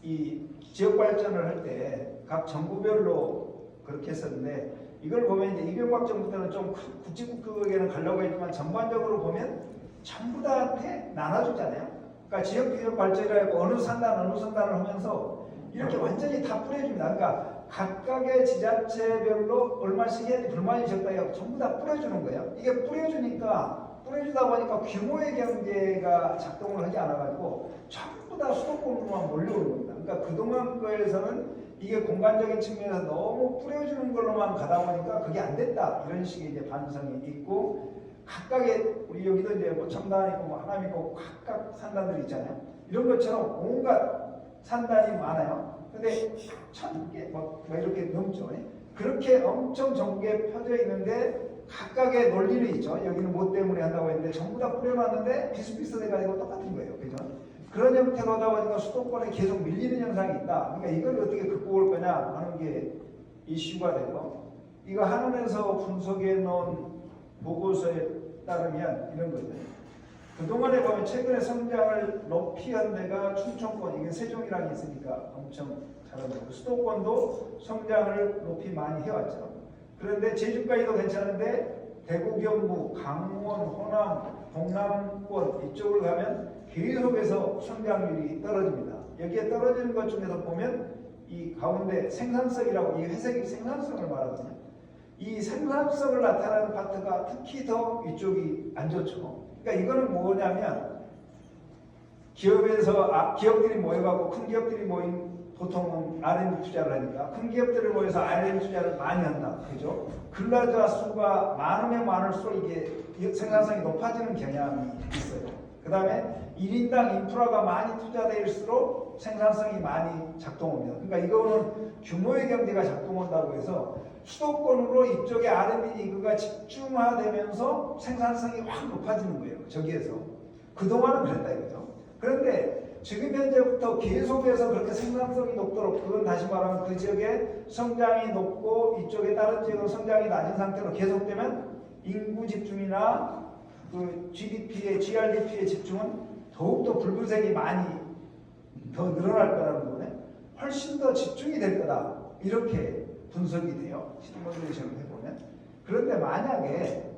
이 지역 발전을 할 때 각 정부별로 그렇게 했었는데 이걸 보면 이제 이명박 정부 때는 좀 국지국격에는 가려고 했지만 전반적으로 보면 전부 다한테 나눠주잖아요. 그러니까 지역 발전이라고 어느 산단을 하면서 이렇게 완전히 다 뿌려줍니다. 그러니까 각각의 지자체별로 얼마씩 해야지 불만이 적다 해서 전부 다 뿌려주는 거예요. 이게 뿌려주다 보니까 규모의 경제가 작동을 하지 않아가지고 전부 다 수도권으로만 몰려오는 겁니다. 그러니까 그동안 거에서는 이게 공간적인 측면에서 너무 뿌려주는 걸로만 가다 보니까 그게 안 됐다. 이런 식의 이제 반성이 있고 각각의 우리 여기도 이제 뭐 첨단 있고 뭐 하남 있고 각각 산단들이 있잖아요. 이런 것처럼 온갖 산단이 많아요. 근데 1000개 뭐 이렇게 넘죠. 그렇게 엄청 전국에 펴져 있는데 각각의 논리는 있죠. 여기는 뭐 때문에 한다고 했는데 전부 다 뿌려놨는데 비슷비슷해가지고 똑같은 거예요. 그죠? 그런 형태로 하다 보니까 수도권에 계속 밀리는 현상이 있다. 그러니까 이걸 어떻게 극복할 거냐 하는 게 이슈가 되고, 이거 한원에서 분석해 놓은 보고서에 따르면 이런 거죠. 그동안에 보면 최근에 성장을 높이 한 데가 충청권, 이게 세종이라는 게 있으니까 엄청 잘하고, 수도권도 성장을 높이 많이 해왔죠. 그런데 제주까지도 괜찮은데 대구, 경북, 강원, 호남, 동남권 이쪽을 가면 계속해서 성장률이 떨어집니다. 여기에 떨어지는 것 중에서 보면 이 가운데 생산성이라고, 이 회색이 생산성을 말하거든요. 이 생산성을 나타내는 파트가 특히 더 이쪽이 안 좋죠. 그러니까 이거는 뭐냐면 기업에서 기업들이 모여갖고 큰 기업들이 모인 보통은 R&D 투자를 하니까 큰 기업들을 모여서 R&D 투자를 많이 한다. 그죠? 근로자 수가 많으면 많을수록 이게 생산성이 높아지는 경향이 있어요. 그 다음에 1인당 인프라가 많이 투자될수록 생산성이 많이 작동합니다. 그러니까 이거는 규모의 경제가 작동한다고 해서 수도권으로 이쪽에 R&D 이거가 집중화되면서 생산성이 확 높아지는 거예요. 저기에서. 그동안은 그랬다 이거죠. 그런데 지금 현재부터 계속해서 그렇게 생산성이 높도록, 그건 다시 말하면 그 지역에 성장이 높고 이쪽에 다른 지역은 성장이 낮은 상태로 계속되면 인구 집중이나 그 GDP의, GRDP의 집중은 더욱더 붉은색이 많이 더 늘어날 거라는 거네. 훨씬 더 집중이 될 거다. 이렇게 분석이 돼요. 시뮬레이션을 해보면. 그런데 만약에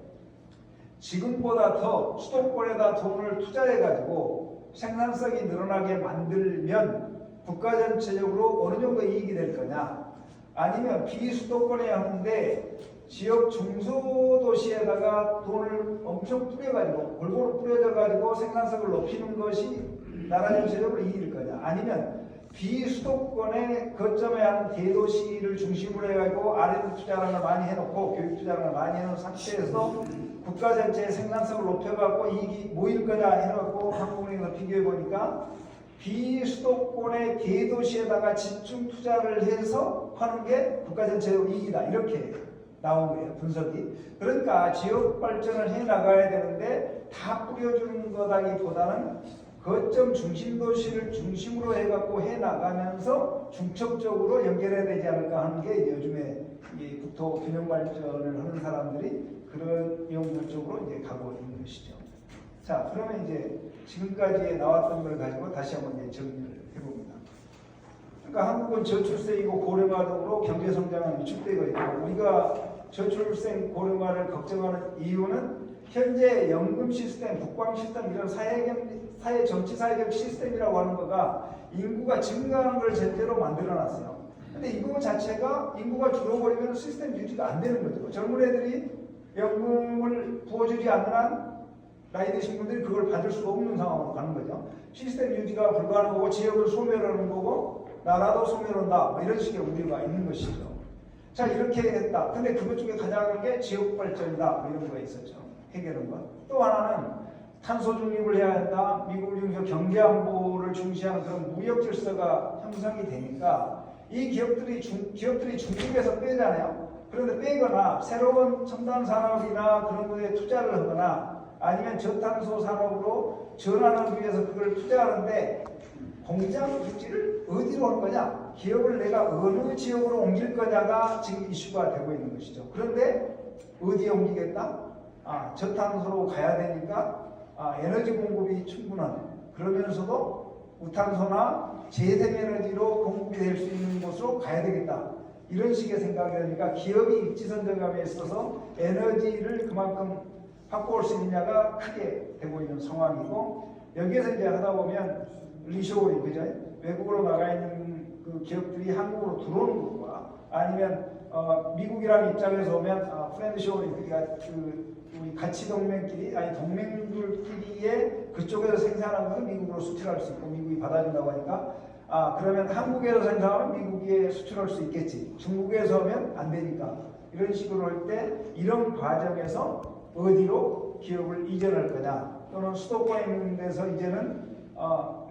지금보다 더 수도권에다 돈을 투자해가지고 생산성이 늘어나게 만들면 국가 전체적으로 어느 정도 이익이 될 거냐, 아니면 비수도권에 하는데 지역 중소도시에다가 돈을 엄청 뿌려가지고 골고루 뿌려져가지고 생산성을 높이는 것이 나라 전체적으로 이익일 거냐, 아니면 비수도권의 거점에 하는 대도시를 중심으로 해가지고 R&D 투자를 많이 해놓고 교육 투자를 많이 해놓은 상태에서 국가 전체의 생산성을 높여갖고 이익이 모일 거냐 해갖고 한국은행에서 비교해보니까 비수도권의 대도시에다가 집중 투자를 해서 하는 게 국가 전체의 이익이다. 이렇게 나온 거예요. 분석이. 그러니까 지역 발전을 해 나가야 되는데 다 뿌려주는 거다기보다는 거점 중심 도시를 중심으로 해갖고 해 나가면서 중첩적으로 연결해야 되지 않을까 하는 게 요즘에 이 국토 균형 발전을 하는 사람들이 그런 연구 쪽으로 이제 가고 있는 것이죠. 자, 그러면 이제 지금까지 나왔던 걸 가지고 다시 한번 이제 정리를 해봅니다. 그러니까 한국은 저출생이고 고령화 등으로 경제 성장은 위축되고 있고, 우리가 저출생 고령화를 걱정하는 이유는 현재 연금 시스템, 국방 시스템, 이런 사회 정치 사회적 시스템이라고 하는 거가 인구가 증가하는 걸 전제로 만들어놨어요. 근데 이거 자체가 인구가 줄어버리면 시스템 유지가 안 되는 거죠. 젊은 애들이 연금을 부어주지 않는 한 나이 드신 분들이 그걸 받을 수가 없는 상황으로 가는 거죠. 시스템 유지가 불가능하고 지역을 소멸하는 거고 나라도 소멸한다, 뭐 이런 식의 우려가 있는 것이죠. 자, 이렇게 했다. 근데 그것 중에 가장 큰 게 지역 발전이다, 뭐 이런 거가 있었죠. 해결한 것. 또 하나는 탄소 중립을 해야 한다. 미국을 중심으로 경제 안보를 중시하는 그런 무역 질서가 형성이 되니까 이 기업들이 중국에서 빼잖아요. 그런데 빼거나 새로운 첨단 산업이나 그런 거에 투자를 하거나 아니면 저탄소 산업으로 전환하기 위해서 그걸 투자하는데 공장 유지를 어디로 할 거냐, 기업을 내가 어느 지역으로 옮길 거냐가 지금 이슈가 되고 있는 것이죠. 그런데 어디에 옮기겠다? 저탄소로 가야 되니까 에너지 공급이 충분한, 그러면서도 무탄소나 재생에너지로 공급이 될 수 있는 곳으로 가야 되겠다. 이런 식의 생각이 되니까 기업이 입지선정감에 있어서 에너지를 그만큼 확보할 수 있느냐가 크게 되고 있는 상황이고, 여기에서 이제 하다 보면 리쇼어링, 그죠? 외국으로 나가 있는 그 기업들이 한국으로 들어오는 것과 아니면 미국이라는 입장에서 오면 프렌드쇼어링, 그러니까 우리 가치 동맹끼리, 아니 동맹들끼리의 그쪽에서 생산한 것을 미국으로 수출할 수 있고 미국이 받아준다고 하니까 그러면 한국에서 생산하면 미국에 수출할 수 있겠지, 중국에서 하면 안 되니까, 이런 식으로 할 때 이런 과정에서 어디로 기업을 이전할 거냐, 또는 수도권에 있는 데서 이제는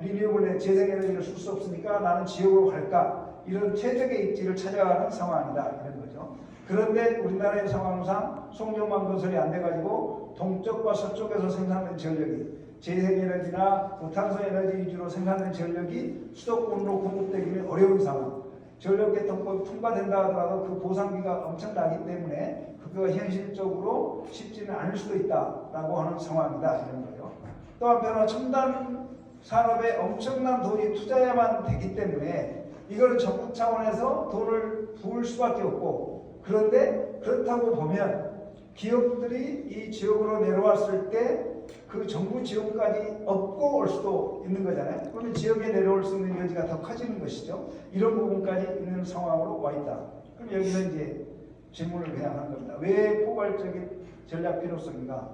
리뉴얼의 재생에너지를 쓸 수 없으니까 나는 지역으로 갈까, 이런 최적의 입지를 찾아가는 상황이다, 이런 거죠. 그런데 우리나라의 상황상 송전망 건설이 안 돼가지고 동쪽과 서쪽에서 생산된 전력이 재생에너지나 무탄소 에너지 위주로 생산된 전력이 수도권으로 공급되기는 어려운 상황. 전력개통법이 통과된다 하더라도 그 보상비가 엄청나기 때문에 그거 현실적으로 쉽지는 않을 수도 있다라고 하는 상황이다, 이런 거예요. 또 한편으로 첨단 산업에 엄청난 돈이 투자해야만 되기 때문에 이거는 정부 차원에서 돈을 부을 수밖에 없고, 그런데 그렇다고 보면 기업들이 이 지역으로 내려왔을 때 그 정부 지원까지 얻고 올 수도 있는 거잖아요. 그러면 지역에 내려올 수 있는 여지가 더 커지는 것이죠. 이런 부분까지 있는 상황으로 와 있다. 그럼 여기서 이제 질문을 그냥 하는 겁니다. 왜 포괄적인 전략 필요성인가?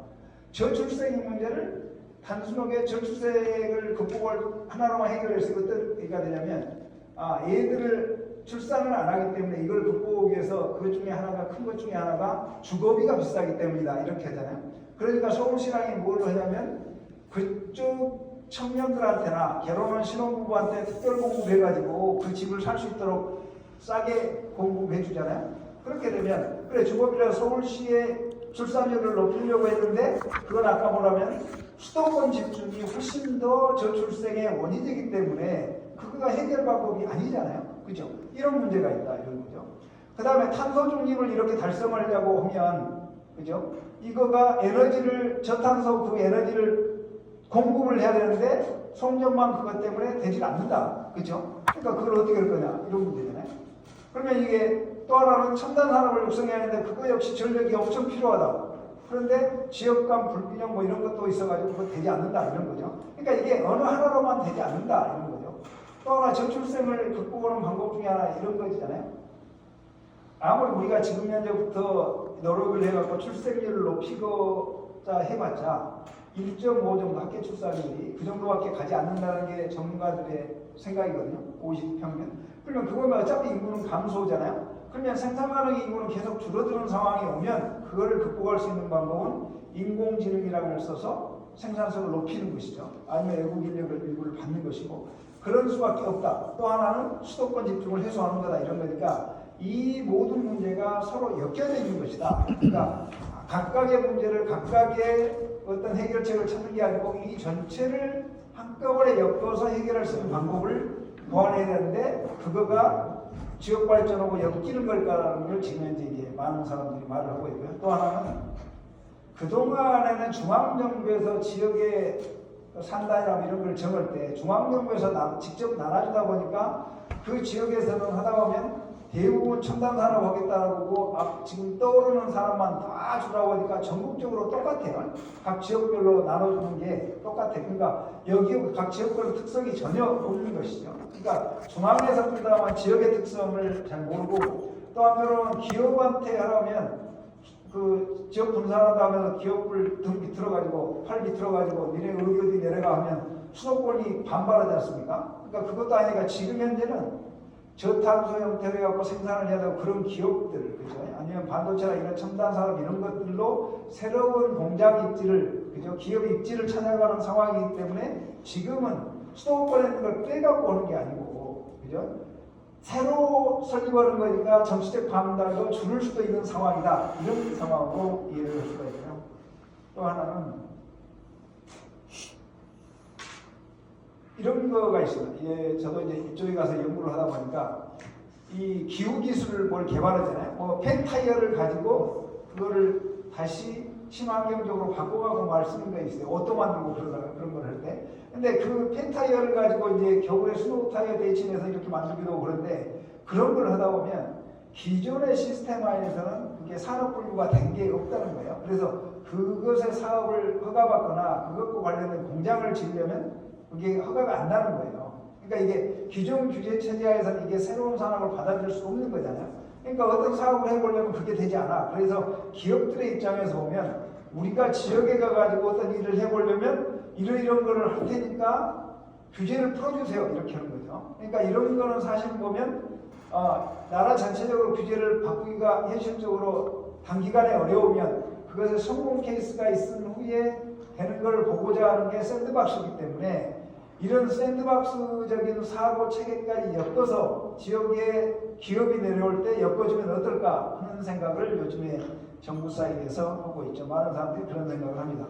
저출생 문제를 단순하게 저출생을 극복을 하나로만 해결해서 어떤 얘기가 되냐면, 얘들을 출산을 안 하기 때문에 이걸 극복하기 위해서 그 중에 하나가, 큰 것 중에 하나가 주거비가 비싸기 때문이다, 이렇게 하잖아요. 그러니까 서울시랑이 뭘 하냐면 그쪽 청년들한테나 결혼한 신혼부부한테 특별 공급해가지고 그 집을 살 수 있도록 싸게 공급해 주잖아요. 그렇게 되면, 그래 주거비라 서울시의 출산율을 높이려고 했는데 그건 아까 뭐라면 수도권 집중이 훨씬 더 저출생의 원인이기 때문에 그거가 해결 방법이 아니잖아요. 그죠? 이런 문제가 있다, 이런 거죠. 그 다음에 탄소 중립을 이렇게 달성하려고 하면, 그죠? 이거가 에너지를, 저탄소 그 에너지를 공급을 해야 되는데 송전망 그것 때문에 되질 않는다. 그죠? 그러니까 그걸 어떻게 할 거냐, 이런 문제잖아요. 그러면 이게 또 하나는 첨단 산업을 육성해야 하는데 그거 역시 전력이 엄청 필요하다. 그런데 지역 간 불균형 뭐 이런 것도 있어가지고 그거 되지 않는다, 이런 거죠. 그러니까 이게 어느 하나로만 되지 않는다, 이런 거죠. 또 하나 저출생을 극복하는 방법 중에 하나 이런 거 있잖아요. 아무리 우리가 지금 현재부터 노력을 해갖고 출생률을 높이고자 해봤자 1.5 정도 학계 출산율이 그 정도밖에 가지 않는다는 게 전문가들의 생각이거든요. 50평균. 그러면 그거면 어차피 인구는 감소잖아요. 그러면 생산 가능 인구는 계속 줄어드는 상황이 오면 그거를 극복할 수 있는 방법은 인공지능이라는 걸 써서 생산성을 높이는 것이죠. 아니면 외국 인력을 일부를 받는 것이고, 그럴 수밖에 없다. 또 하나는 수도권 집중을 해소하는 거다, 이런 거니까 이 모든 문제가 서로 엮여져 있는 것이다. 그러니까 각각의 문제를 각각의 어떤 해결책을 찾는 게 아니고 이 전체를 한꺼번에 엮어서 해결할 수 있는 방법을 보완해야 되는데 그거가 지역 발전하고 엮이는 걸까라는 걸 지금 현재 이제 많은 사람들이 말을 하고 있고요. 또 하나는 그동안에는 중앙정부에서 지역의 산단이나 이런 걸 정할 때 중앙정부에서 직접 나눠주다 보니까 그 지역에서는 하다 보면 대부분 첨단 산업 하겠다고 지금 떠오르는 사람만 다 주라고 하니까 전국적으로 똑같아요. 각 지역별로 나눠주는 게 똑같아요. 그러니까 여기 각 지역별 특성이 전혀 없는 것이죠. 그러니까 중앙에서 그다만 지역의 특성을 잘 모르고, 또 한편으로는 기업한테 하려면 그 지역 분산한다 하면서 기업을 등 비틀어가지고 팔 비틀어가지고 니네 어디 어디 내려가 하면 수도권이 반발하지 않습니까? 그러니까 그것도 아니니까 지금 현재는 저탄소 형태로 해갖고 생산을 해야 되고 그런 기업들, 그죠? 아니면 반도체나 이런 첨단 산업 이런 것들로 새로운 공장 입지를, 그죠? 기업 입지를 찾아가는 상황이기 때문에 지금은 수도권에 있는 걸 빼갖고 오는 게 아니고, 그죠? 새로 설립하는 거니까 정치적 반발도 줄일 수도 있는 상황이다. 이런 상황으로 이해를 할 수가 있고요. 또 하나는 이런 거가 있습니다. 예, 저도 이제 이쪽에 가서 연구를 하다 보니까 이 기후 기술을 뭘 개발하잖아요. 뭐 폐타이어를 가지고 그거를 다시 친환경적으로 바꿔가고 말 쓰는 게 있어요. 옷도 만들고 그런 걸 할 때. 근데 그 폐타이어를 가지고 이제 겨울에 스노우 타이어 대신해서 이렇게 만들기도 하고 그런데 그런 걸 하다 보면 기존의 시스템 안에서는 그게 산업 분류가 된 게 없다는 거예요. 그래서 그것의 사업을 허가받거나 그것과 관련된 공장을 지으려면 그게 허가가 안 나는 거예요. 그러니까 이게 기존 규제 체제하에서는 이게 새로운 산업을 받아들일 수 없는 거잖아요. 그러니까 어떤 사업을 해보려면 그게 되지 않아. 그래서 기업들의 입장에서 보면 우리가 지역에 가가지고 어떤 일을 해보려면 이런 거를 할 테니까 규제를 풀어주세요. 이렇게 하는 거죠. 그러니까 이런 거는 사실 보면 나라 전체적으로 규제를 바꾸기가 현실적으로 단기간에 어려우면 그것의 성공 케이스가 있은 후에 되는 걸 보고자 하는 게 샌드박스이기 때문에 이런 샌드박스적인 사고 체계까지 엮어서 지역에 기업이 내려올 때 엮어주면 어떨까 하는 생각을 요즘에 정부 사이에서 하고 있죠. 많은 사람들이 그런 생각을 합니다.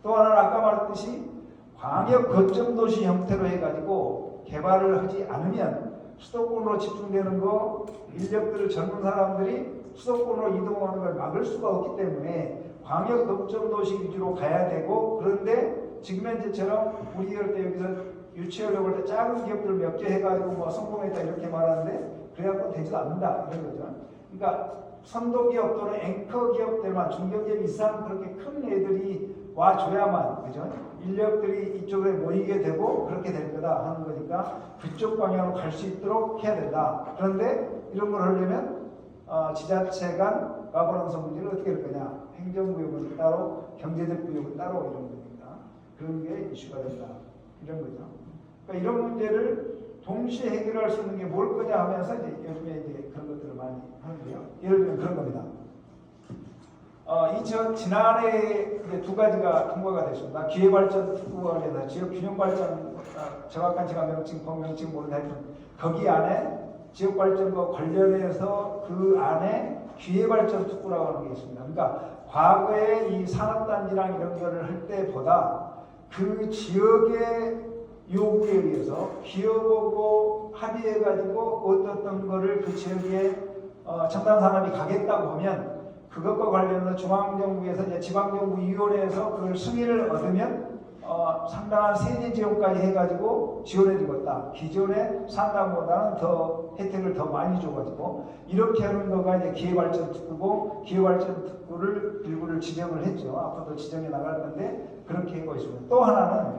또 하나는 아까 말했듯이 광역 거점 도시 형태로 해가지고 개발을 하지 않으면 수도권으로 집중되는 거 인력들을 젊은 사람들이 수도권으로 이동하는 걸 막을 수가 없기 때문에 광역 거점 도시 위주로 가야 되고 그런데 지금 현재처럼 우리 이럴 때 여기서 유치하려고 할 때 작은 기업들 몇 개 해가지고 뭐 성공했다 이렇게 말하는데 그래갖고 되지도 않는다 이런 거죠. 그러니까 선도기업 또는 앵커 기업들만 중견기업 이상 그렇게 큰 애들이 와줘야만 그죠? 인력들이 이쪽에 모이게 되고 그렇게 될 거다 하는 거니까 그쪽 방향으로 갈 수 있도록 해야 된다. 그런데 이런 걸 하려면 지자체 간 가버넌스 문제를 어떻게 할 거냐. 행정구역은 따로 경제적 구역은 따로 이런 거니까 그런 게 이슈가 된다. 이런 거죠. 그러니까 이런 문제를 동시에 해결할 수 있는 게 뭘 거냐 하면서 이제 요즘에 이제 그런 것들을 많이 하는데요. 예를 들면 그런 겁니다. 지난해 이제 두 가지가 통과가 됐습니다. 기회발전 특구원에서 지역균형발전 정확한 제가 명칭 모르는데 하여튼 거기 안에 지역발전과 관련해서 그 안에 기회발전 특구라고 하는 게 있습니다. 그러니까 과거에 이 산업단지랑 이런 거를 할 때보다 그 지역의 요구에 의해서 기업하고 합의해가지고 어떤 거를 그 지역에 첨단 산업이 가겠다고 하면 그것과 관련해서 중앙정부에서 이제 지방정부위원회에서 그걸 승인을 얻으면 상당한 세제 지원까지 해가지고 지원해주겠다. 기존의 상담보다는 더 혜택을 더 많이 줘가지고 이렇게 하는 거가 이제 기회발전 특구고 기회발전 특구를 일부를 지정을 했죠. 앞으로도 지정해 나갈 건데 그렇게 하고 있습니다. 또 하나는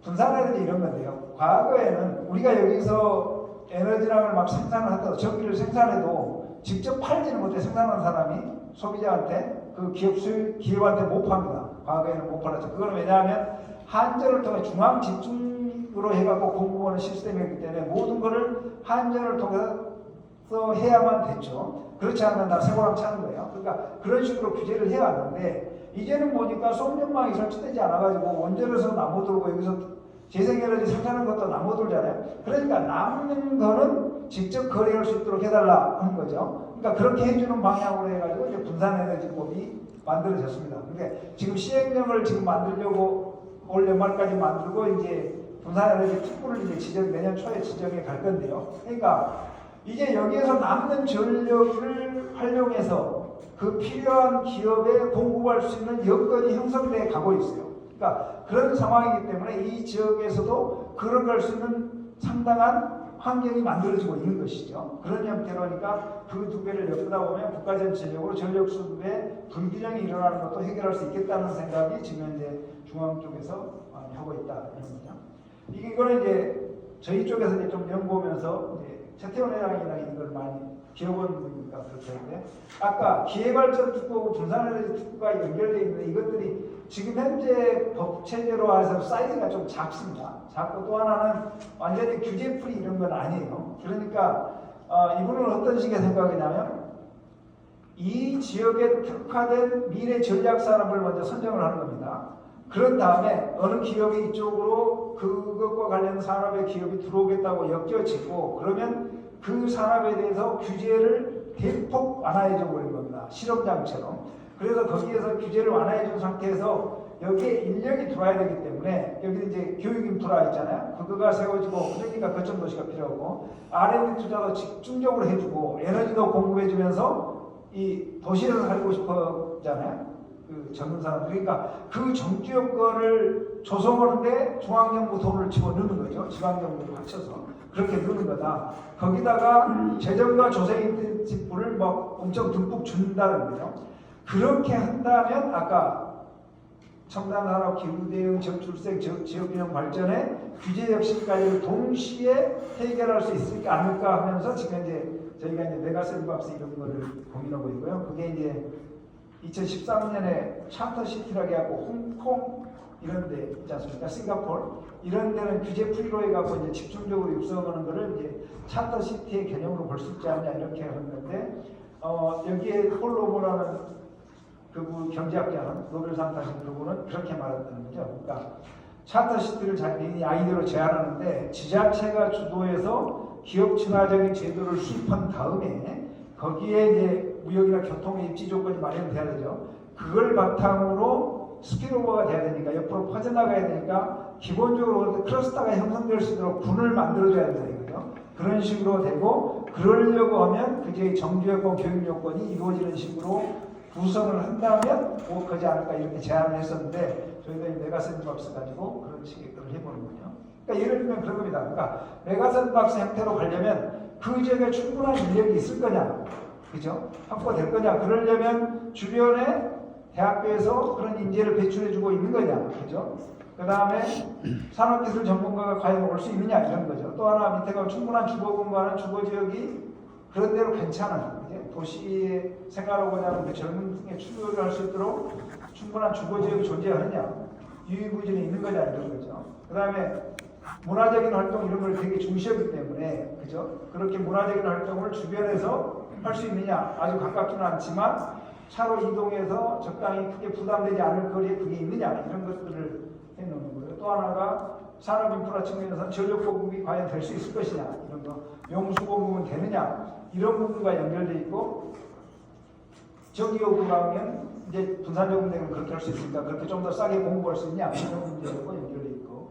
분산에너지 이런 건데요. 과거에는 우리가 여기서 에너지랑을 막 생산을 하더라도 전기를 생산해도 직접 팔지는 못해 생산하는 사람이 소비자한테 그 기업한테 못 팝니다. 과거에는 못 팔았죠. 그건 왜냐하면 한전을 통해 중앙 집중으로 해갖고 공급하는 시스템이기 때문에 모든 것을 한전을 통해서 해야만 됐죠. 그렇지 않으면 나 새고랑 차는 거예요. 그러니까 그런 식으로 규제를 해왔는데 이제는 보니까 송전망이 설치되지 않아가지고 원전에서 나무 들고 여기서 재생에너지 생산하는 것도 나무 들잖아요. 그러니까 남는 거는 직접 거래할 수 있도록 해달라 하는 거죠. 그러니까 그렇게 해주는 방향으로 해가지고 이제 분산에너지법이 만들어졌습니다. 그러니까 지금 시행령을 지금 만들려고 올 연말까지 만들고 이제 분산에너지 특구를 이제 내년 초에 지정해 갈 건데요. 그러니까 이제 여기에서 남는 전력을 활용해서 그 필요한 기업에 공급할 수 있는 여건이 형성돼 가고 있어요. 그러니까 그런 상황이기 때문에 이 지역에서도 그런 걸 수 있는 상당한 환경이 만들어지고 있는 것이죠. 그런 형태로니까 그 두 개를 엮다 보면 국가 전체적으로 전력 수급에 불균형이 일어나는 것도 해결할 수 있겠다는 생각이 지금 현재 중앙 쪽에서 많이 하고 있다 이런 거죠. 이거는 이제 저희 쪽에서 이제 좀 연구하면서 이제 최태원 회장이랑 이걸 많이 기업원이니까 그렇게 하는데 아까 기회발전 특구하고 분산에너지 특구가 연결되어 있는데 이것들이 지금 현재 법 체제로 해서 사이즈가 좀 작습니다. 작고 또 하나는 완전히 규제풀이 이런 건 아니에요. 그러니까 이분은 어떤 식의 생각이냐면 이 지역에 특화된 미래 전략 산업을 먼저 선정을 하는 겁니다. 그런 다음에 어느 기업이 이쪽으로 그것과 관련 산업의 기업이 들어오겠다고 엮여지고 그러면 그 산업에 대해서 규제를 대폭 완화해 줘 버린 겁니다. 실험장처럼. 그래서 거기에서 규제를 완화해 준 상태에서 여기에 인력이 들어와야 되기 때문에 여기 이제 교육 인프라 있잖아요. 그거가 세워지고 그러니까 거점 도시가 필요하고 R&D 투자도 집중적으로 해주고 에너지도 공급해 주면서 이 도시를 살고 싶어잖아요. 그 젊은 사람들. 그러니까 그 정주 여건을 조성하는데 중앙정부 돈을 집어넣는 거죠. 지방정부를 합쳐서. 그렇게 넣는 거다. 거기다가 재정과 조세 인센티브를 막 엄청 듬뿍 준다는 거죠. 그렇게 한다면 아까 첨단산업 기후대응 저출생 지역균형 발전의 규제 혁신까지를 동시에 해결할 수 있을까 않을까 하면서 지금 이제 저희가 이제 메가샌드박스 이런 거를 고민하고 있고요. 그게 이제 2013년에 차터시티라고 해갖고 홍콩 이런 데 있지 않습니까? 싱가포르 이런 데는 규제 풀이로 해갖고 이제 집중적으로 육성하는 거를 이제 차터시티의 개념으로 볼 수 있지 않냐 이렇게 하는 건데 여기에 홀로모라는 그분 경제학자는 노벨상 타신 그분은 그렇게 말했다는 거죠. 그러니까 차터시티를 자기네 아이디어로 제안하는데 지자체가 주도해서 기업 친화적인 제도를 수립한 다음에 거기에 이제 무역이나 교통의 입지 조건이 마련돼야 되죠. 그걸 바탕으로 스피로버가 돼야 되니까 옆으로 퍼져나가야 되니까 기본적으로 클러스터가 형성될 수 있도록 군을 만들어줘야 된다 이거죠. 그런 식으로 되고 그러려고 하면 그게 정규여건 교육 요건이 이루어지는 식으로 구성을 한다면 그지 않을까 이렇게 제안을 했었는데 저희가 이 메가샌드박스 가지고 그런 식의 걸 해보는군요. 그러니까 예를 들면 그런 겁니다. 그러니까 메가샌드박스 형태로 가려면 그 지역에 충분한 인력이 있을 거냐, 그죠? 확보될 거냐. 그러려면 주변에 대학교에서 그런 인재를 배출해주고 있는 거냐, 그죠? 그 다음에 산업기술 전문가가 과연 올 수 있느냐 이런 거죠. 또 하나 밑에 가면 충분한 주거 공간은 주거 지역이 그런 대로 괜찮은 이제 도시에 생활하고자 하는 그 젊은 층에 출근을 할 수 있도록 충분한 주거 지역이 존재하느냐, 유의무진이 있는 거냐 이런 거죠. 그 다음에 문화적인 활동 이런 걸 되게 중시하기 때문에 그죠? 그렇게 문화적인 활동을 주변에서 할 수 있느냐, 아주 가깝지는 않지만 차로 이동해서 적당히 크게 부담되지 않을 거리에 그게 있느냐 이런 것들을 해놓는 거예요. 또 하나가 산업 인프라 측면에서 전력 공급이 과연 될 수 있을 것이냐 이런 거, 용수 공급은 되느냐 이런 부분과 연결돼 있고 전기 요구가 하면 이제 분산요금되면 그렇게 할 수 있으니까 그렇게 좀 더 싸게 공급할 수 있냐 이런 문제하고 연결돼 있고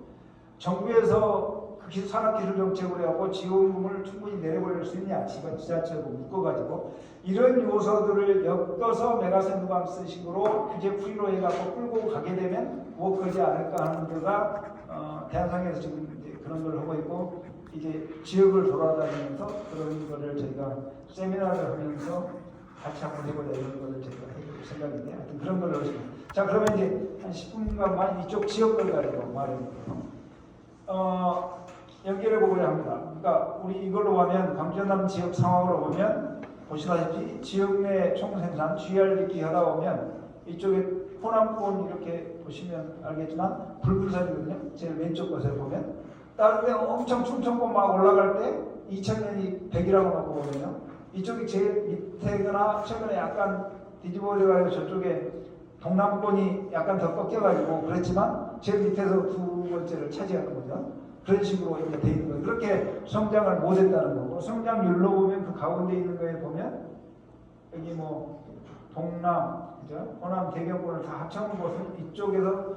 정부에서 그 산업기술 정책으로 해갖고 지원금을 충분히 내려버릴 수 있냐 지자체하고 묶어가지고 이런 요소들을 엮어서 메가샌드박스식으로 규제 풀이로 해갖고 끌고 가게 되면 무엇하지 않을까 하는 데가 대한상에서 지금 이제 그런 걸 하고 있고 이제 지역을 돌아다니면서 그런 거를 저희가 세미나를 하면서 같이 한번 해보자 이런 거를 제가 해볼 생각인데 하여튼 그런 걸 하겠습니다. 자 그러면 이제 한 10분간만 이쪽 지역을 가지고 말해볼게요. 연결해 보고자 합니다. 그러니까 우리 이걸로 보면 광주 전남 지역 상황으로 보면 보시다시피 지역 내 총생산 GRDP 하다 보면 이쪽에 호남권 이렇게 보시면 알겠지만 붉은선이거든요. 제일 왼쪽 것을 보면 다른 데 엄청 충청권 막 올라갈 때 2000년이 100이라고 놓고 보면요. 이쪽이 제일 밑에거나 최근에 약간 뒤집어져가지고 저쪽에 동남권이 약간 더 꺾여가지고 그랬지만 제일 밑에서 두 번째를 차지하는 거죠. 그런 식으로 이제 돼 있는 거예요. 그렇게 성장을 못했다는 거고 성장률로 보면 그 가운데 있는 거에 보면 여기 뭐 동남, 그죠? 호남 대경권을 다 합쳐놓은 것은 이쪽에서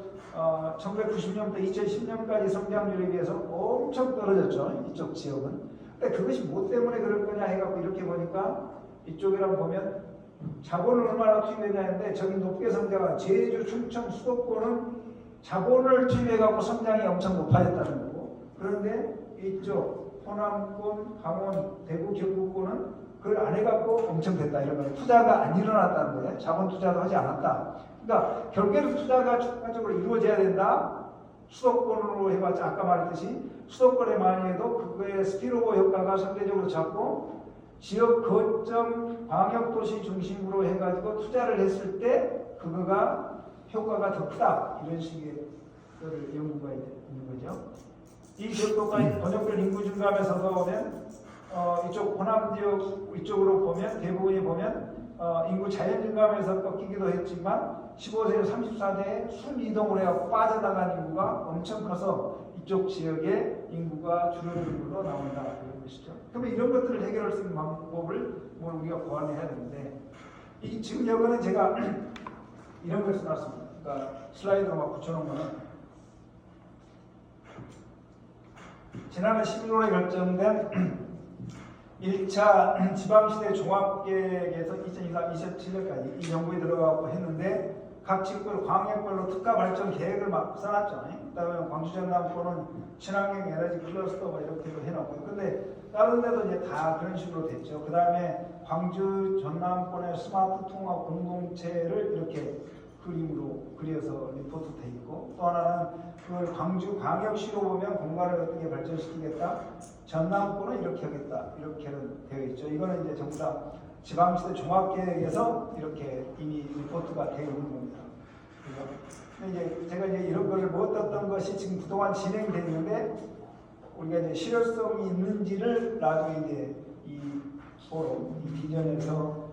1990년부터 2010년까지 성장률에 비해서 엄청 떨어졌죠. 이쪽 지역은. 근데 그것이 뭐 때문에 그럴 거냐 해갖고 이렇게 보니까 이쪽이랑 보면 자본을 얼마나 투입했냐 했는데 저기 높게 성장한 제주, 충청, 수도권은 자본을 투입해갖고 성장이 엄청 높아졌다는 거고 그런데 이쪽 호남권, 강원, 대구, 경북권은 그걸 안 해갖고 엄청 됐다 이런 거예요. 투자가 안 일어났다는 거예요. 자본 투자도 하지 않았다. 그러니까 결국에는 투자가 추가적으로 이루어져야 된다. 수도권으로 해봤자 아까 말했듯이 수도권에 많이 해도 그거의 스피로버 효과가 상대적으로 작고 지역 거점 광역도시 중심으로 해가지고 투자를 했을 때 그거가 효과가 더 크다 이런 식의 연구가 있는 거죠. 이 지역도가 번역별 인구 증가하면서 보면 이쪽 호남 지역 이쪽으로 보면 대부분이 보면 인구 자연 증가하면서 꺾이기도 했지만 15세에서 34세에 순이동을 해서 빠져나간 인구가 엄청 커서 이쪽 지역의 인구가 줄어드는 걸로 나온다 이런 것이죠. 그러면 이런 것들을 해결할 수 있는 방법을 우리가 고안해야 되는데 이 지금 여기는 제가 이런 걸 써놨습니다. 그러니까 슬라이드로 막 붙여놓은 거는 지난해 11월에 결정된 1차 지방시대 종합계획에서 2023-2027년까지 이 정부에 들어가고 했는데 각 지역별 광역별로 특가 발전 계획을 막 써놨죠. 그다음에 광주 전남권은 친환경 에너지 클러스터 뭐 이렇게도 해놓고 근데 다른 데도 이제 다 그런 식으로 됐죠. 그다음에 광주 전남권의 스마트 통합 공동체를 이렇게 그림으로 그려서 리포트 돼 있고 또 하나는 그걸 광주 광역시로 보면 공간을 어떻게 발전시키겠다. 전남권은 이렇게 하겠다. 이렇게는 되어 있죠. 이거는 이제 전부 다 지방시대 종합계획에서 이렇게 이미 리포트가 되어 있는 겁니다. 근데 이제 제가 이제 이런 거를 못 어떤 것이 지금 그동안 진행되어 있는데 우리가 이제 실효성이 있는지를 나중에 이제 이 포럼, 이 비전에서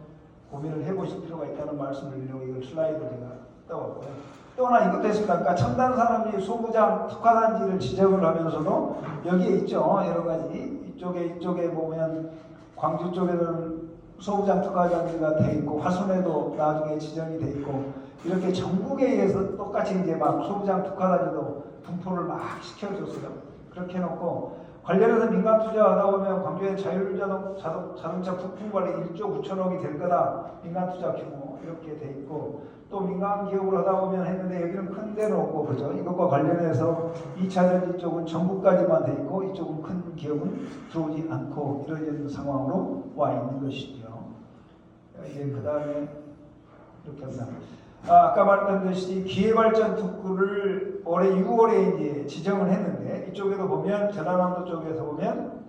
고민을 해보실 필요가 있다는 말씀을 드리려고 이걸 슬라이드 제가 떠왔고요. 또 하나 이것도 했습니다. 그러니까 첨단 산업이 소부장 특화단지를 지정을 하면서도 여기에 있죠. 여러 가지 이쪽에 보면 광주 쪽에는 소부장 특화단지가 돼 있고 화순에도 나중에 지정이 돼 있고 이렇게 전국에 의해서 똑같이 이제 막 소부장 특화단지도 분포를 막 시켜줬어요. 그렇게 해놓고 관련해서 민간 투자하다 보면 광주의 자율자동차 부품 관리 1조 9천억이 될 거다. 민간 투자 규모 이렇게 돼 있고 또 민간 기업을 하다 보면 했는데 여기는 큰 데는 없고 그죠? 이것과 관련해서 2차 전지 쪽은 전국까지만 돼 있고 이쪽은 큰 기업은 들어오지 않고 이런 상황으로 와 있는 것이죠. 이제 그 다음에 이렇게 합니다. 아까 말했듯이 기회발전 특구를 올해 6월에 이제 지정을 했는데 이쪽에도 보면 전라남도 쪽에서 보면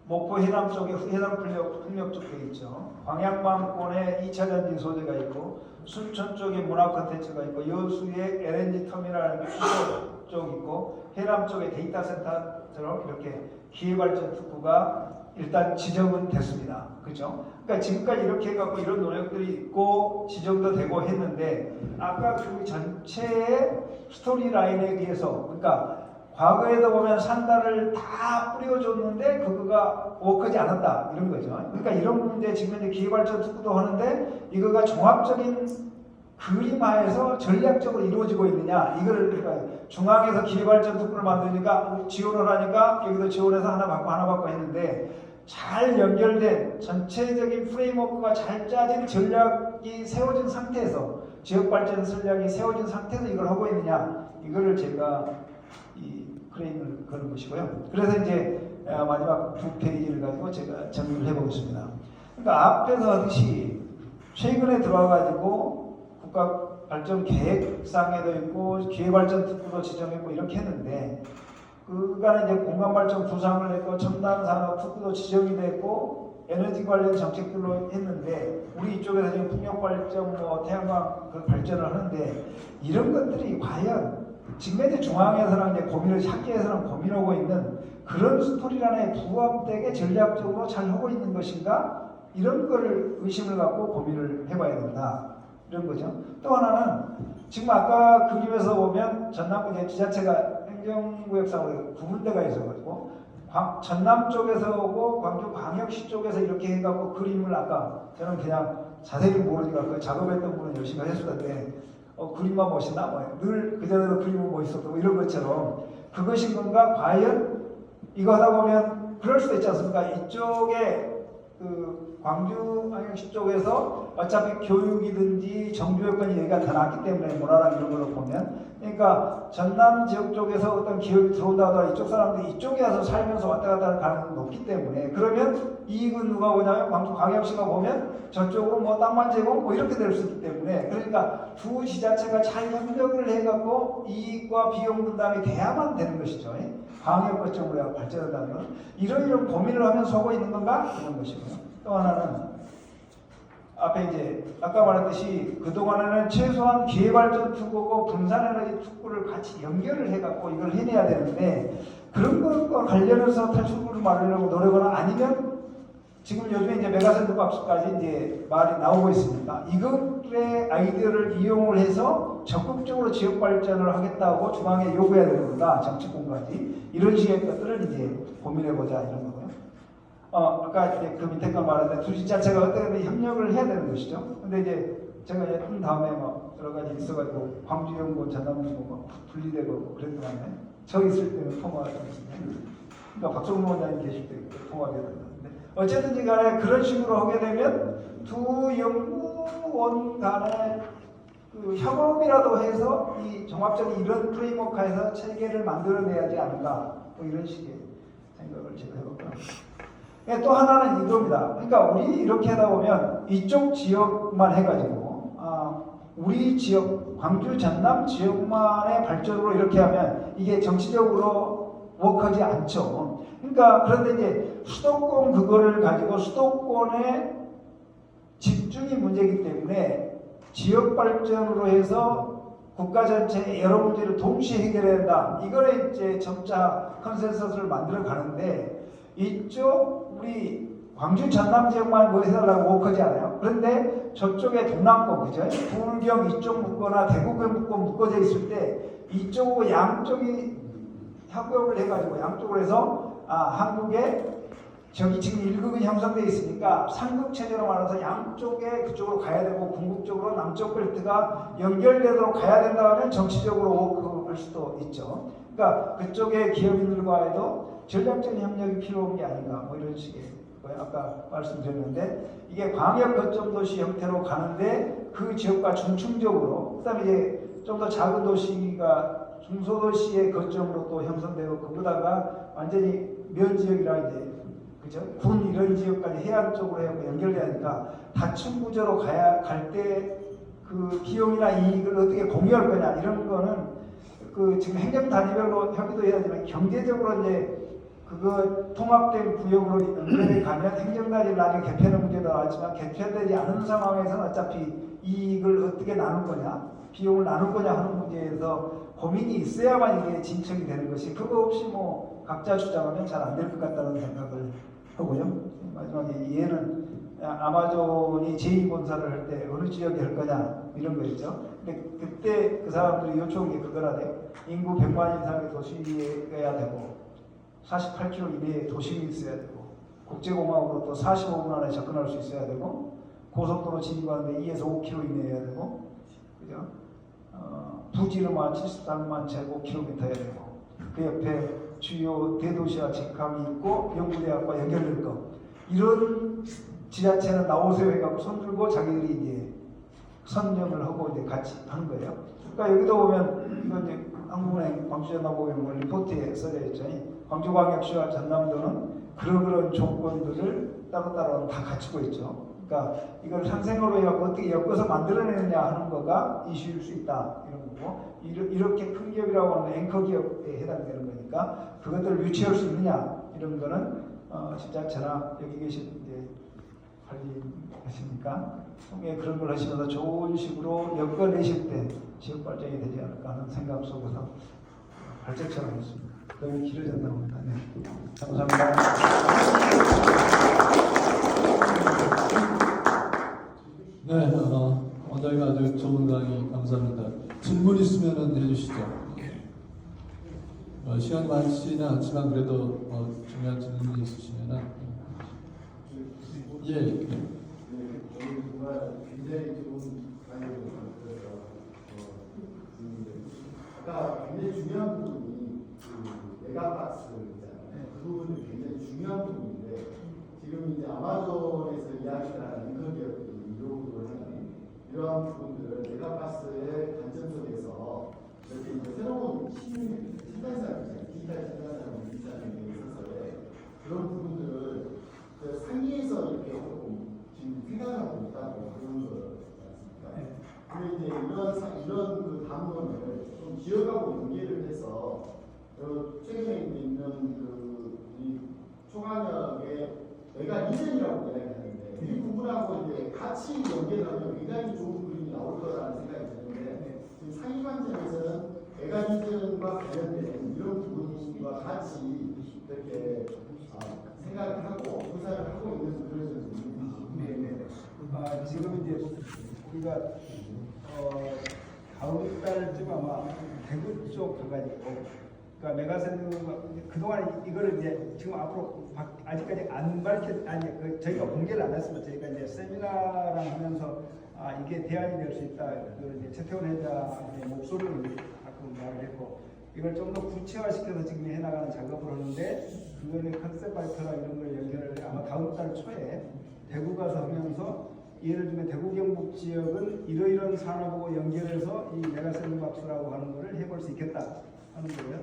목포 해남 쪽에 해남 풍력 쪽 돼 있죠. 광양만권에 2차 전지 소재가 있고 순천 쪽에 문화 콘텐츠가 있고 여수에 LNG 터미널 수소 쪽 있고 해남 쪽에 데이터 센터처럼 이렇게 기회발전 특구가 일단 지정은 됐습니다. 그죠? 그러니까 지금까지 이렇게 해갖고 이런 노력들이 있고 지정도 되고 했는데 아까 그 전체의 스토리 라인에 비해서 그러니까 과거에도 보면 산다를 다 뿌려줬는데 그거가 워크하지 않았다 이런 거죠. 그러니까 이런 문제 지금 이제 기회발전 특구도 하는데 이거가 종합적인 그림화해서 전략적으로 이루어지고 있느냐 이거를 그러니까 중앙에서 기회발전 특구를 만드니까 지원을 하니까 여기도 지원해서 하나 받고 했는데 잘 연결된 전체적인 프레임워크가 잘 짜진 전략이 세워진 상태에서 지역발전 전략이 세워진 상태에서 이걸 하고 있느냐 이거를 제가 이 프레임을 거는 것이고요. 그래서 이제 마지막 두 페이지를 가지고 제가 정리를 해보겠습니다. 그러니까 앞에서 하듯이 최근에 들어와가지고 국가발전계획상에도 있고 기회발전특구도 지정했고 이렇게 했는데 그간에 이제 공간발전 구상을 했고 첨단산업 특구도 지정이 됐고 에너지 관련 정책들로 했는데 우리 이쪽에서 지금 풍력발전 태양광 그 발전을 하는데 이런 것들이 과연 지금 이제 중앙에서는 이제 고민을 학계에서는 고민하고 있는 그런 스토리란에 부합되게 전략적으로 잘 하고 있는 것인가 이런 거를 의심을 갖고 고민을 해봐야 된다 이런 거죠. 또 하나는 지금 아까 그림에서 보면 전남구 지자체가 행정구역상으로 구분대가 있어가지고 전남 쪽에서 오고 광주 광역시 쪽에서 이렇게 해갖고 그림을 아까 저는 그냥 자세히 모르니까 그 작업했던 분은 열심히 했었는데 그림만 멋있나? 늘 그전에도 그림은 멋있었고 이런 것처럼 그것인 건가? 과연 이거 하다 보면 그럴 수도 있지 않습니까? 이쪽에 그 광주 광역시 쪽에서 어차피 교육이든지 정부 여건이 여기가 더 낫기 때문에 문화랑 이런 걸로 보면 그러니까 전남 지역 쪽에서 어떤 기업이 들어온다 하더라도 이쪽 사람들이 이쪽에 와서 살면서 왔다 갔다 하는 가능성이 높기 때문에 그러면 이익은 누가 보냐면 광주 광역시가 보면 저쪽으로 뭐 땅만 제공 뭐 이렇게 될 수 있기 때문에 그러니까 두 지자체가 잘 협력을 해갖고 이익과 비용 분담이 돼야만 되는 것이죠. 광역 거점으로 발전한다는 건 이런 고민을 하면서 하고 있는 건가? 그런 것이고요. 또 하나는 앞에 이제 아까 말했듯이 그동안에는 최소한 기회발전 특구고 분산에너지 특구를 같이 연결을 해갖고 이걸 해내야 되는데 그런 것과 관련해서 탈출구를 말하려고 노력하거나 아니면 지금 요즘에 이제 메가센터 값까지 이제 말이 나오고 있으니까 이것의 아이디어를 이용을 해서 적극적으로 지역 발전을 하겠다고 중앙에 요구해야 되는 건가 정치권까지 이런 식의 것들을 이제 고민해보자 이런 거고요. 아까 이제 그 밑에 거 말했는데 두 지자체가 어떻게든 협력을 해야 되는 것이죠. 근데 이제 제가 한 다음에 뭐 여러 가지 있어가지고 광주연구원, 전남연구원 분리되고 그랬더니 저 있을 때는 통화가 좀 있었는데 그러니까 박종무 원장님 계실 때 통화가 됐는데 어쨌든지 간에 그런 식으로 하게 되면 두 연구원 간의 그 협업이라도 해서 이 종합적인 이런 프레임워크에서 체계를 만들어내야지 않을까 뭐 이런 식의 생각을 제가 해볼까요. 또 하나는 이겁니다. 그러니까 우리 이렇게 하다 보면 이쪽 지역만 해가지고 우리 지역 광주 전남 지역만의 발전으로 이렇게 하면 이게 정치적으로 워크하지 않죠. 그러니까 그런데 이제 수도권 그거를 가지고 수도권의 집중이 문제이기 때문에 지역 발전으로 해서 국가 전체의 여러 문제를 동시에 해결해야 한다. 이거를 이제 점차 컨센서스를 만들어 가는데 이쪽 우리 광주 전남 지역만 뭐 해달라고 워크하지 않아요. 그런데 저쪽에 동남권, 그죠? 부울경 이쪽 묶거나 대구경 묶어져 있을 때 이쪽으로 양쪽이 협업을 해가지고 양쪽으로 해서 한국에 저기 지금 1극은 형성되어 있으니까 3극 체제로 말해서 양쪽에 그쪽으로 가야 되고 궁극적으로 남쪽 벨트가 연결되도록 가야 된다 하면 정치적으로 워크할 수도 있죠. 그러니까 그쪽의 기업인들과에도 전략적인 협력이 필요한 게 아닌가 뭐 이런 식의 거예요. 아까 말씀드렸는데 이게 광역 거점 도시 형태로 가는데 그 지역과 중충적으로 그다음에 이제 좀 더 작은 도시가 중소도시의 거점으로 또 형성되고 그보다가 완전히 면 지역이라 이제 그죠? 군 이런 지역까지 해안 쪽으로 연결돼야 하니까 다층 구조로 갈 때 그 비용이나 이익을 어떻게 공유할 거냐 이런 거는 그 지금 행정 단위별로 협의도 해야 되지만 경제적으로 이제 그거 통합된 구역으로 연결해 가면 행정 단위 나중에 개편의 문제도 나왔지만 개편되지 않은 상황에서는 어차피 이익을 어떻게 나눌 거냐 비용을 나눌 거냐 하는 문제에서 고민이 있어야만 이게 진척이 되는 것이 그거 없이 뭐 각자 주장하면 잘 안 될 것 같다는 생각을 하고요. 마지막에 얘는 아마존이 제2본사를 할 때 어느 지역에 할 거냐 이런 거였죠. 근데 그때 그 사람들이 요청한 게 그거라네요. 인구 100만 이상의 도시여야 되고 48km 이내에 도심이 있어야 되고 국제공항으로 또 45분 안에 접근할 수 있어야 되고 고속도로 진입하는데 2에서 5km 이내여야 되고 그죠? 부지는 73만 제곱킬로미터여야 되고 그 옆에 주요 대도시와 직함이 있고 연구대학과 연결될 거 이런 지자체는 나오세요 해갖고 손들고 자기들이 이제 선정을 하고 이제 같이 하는 거예요. 그러니까 여기도 보면 이건 이제 한국은행 광주전남고용 리포트에 써져 있죠. 광주광역시와 전남도는 그런 조건들을 따로따로 다 갖추고 있죠. 그러니까 이걸 상생으로 해갖고 어떻게 엮어서 만들어내느냐 하는 거가 이슈일 수 있다 이런 거고 이렇게 큰 기업이라고 하는 앵커 기업에 해당되는 거니까 그것들을 유치할 수 있느냐 이런 거는 지자체나 여기 계신 이제 관리하시니까 통해 그런 걸 하시면서 좋은 식으로 엮어내실 때 지역 발전이 되지 않을까 하는 생각 속에서 발제처럼 했습니다. 너무 길어졌나 봅니다. 네. 감사합니다. 네, 원장님 아주 좋은 강의 감사합니다. 질문 있으면 해주시죠. 시간이 많지는 않지만 그래도 중요한 질문이 있으시면 예. 정말 굉장히 좋은 강의를 들어서 아까 굉장히 중요한 부분이 그 메가박스 있잖아요. 그 부분이 굉장히 중요한 부분인데 지금 이제 아마존에서 이야기하는 인터기업들이 이용을 하는 이러한 부분들을 메가박스의 관점 속에서 이렇게 이제 새로운 신단사람, 디지털 신단사람을 유치하는 데 있어서의 그런 부분들을 상위에서 이렇게 조금 지금 생각하고 있다고 그런 거 같습니다. 근데 이제 이런 그 담론을 좀 지역하고 연계를 해서 최근에 있는 이 초강역의 메가 리전이라고 이야기하는데 이 부분하고 이제 같이 연계하면 굉장히 좋은 그림이 나올 거라는 생각이 드는데 지금 상위 관점에서는 메가 리전과 관련된 이런 부분과 같이 이렇게 생각을 하고 구사를 하고 있는 그런 점입니다. 네네. 지금 이제 우리가 다음 달쯤 아마 대구 쪽 가가지고 그러니까 메가센터 그동안 이거를 이제 지금 앞으로 아직까지 안 저희가 공개를 안 했으면 저희가 이제 세미나랑 하면서 이게 대안이 될 수 있다. 그걸 이제 최태원 회장의 목소리를 가끔 말을 했고 이걸 좀 더 구체화시켜서 지금 해나가는 작업을 하는데 그거는 컨셉 발표나 이런 걸 연결을 아마 다음 달 초에 대구 가서 하면서 예를 들면 대구 경북 지역은 이러이러한 산업하고 연결해서 이 메가센터박스라고 하는 거를 해볼 수 있겠다 하는 거예요.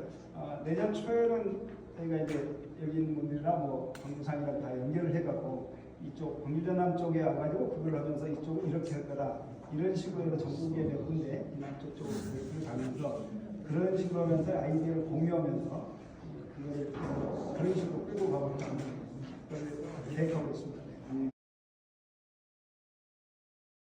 내년 초에는 저희가 이제 여기 있는 분들이나 뭐 광주상이랑 다 연결을 해갖고 이쪽 광주전남 쪽에 와가지고 그걸 하면서 이쪽은 이렇게 할 거다 이런 식으로 해서 전국에 몇 군데 남쪽 쪽으로 가면서 그런 식으로 하면서 아이디어를 공유하면서 그런 식으로 끌고 가보려고 계획하고 있습니다.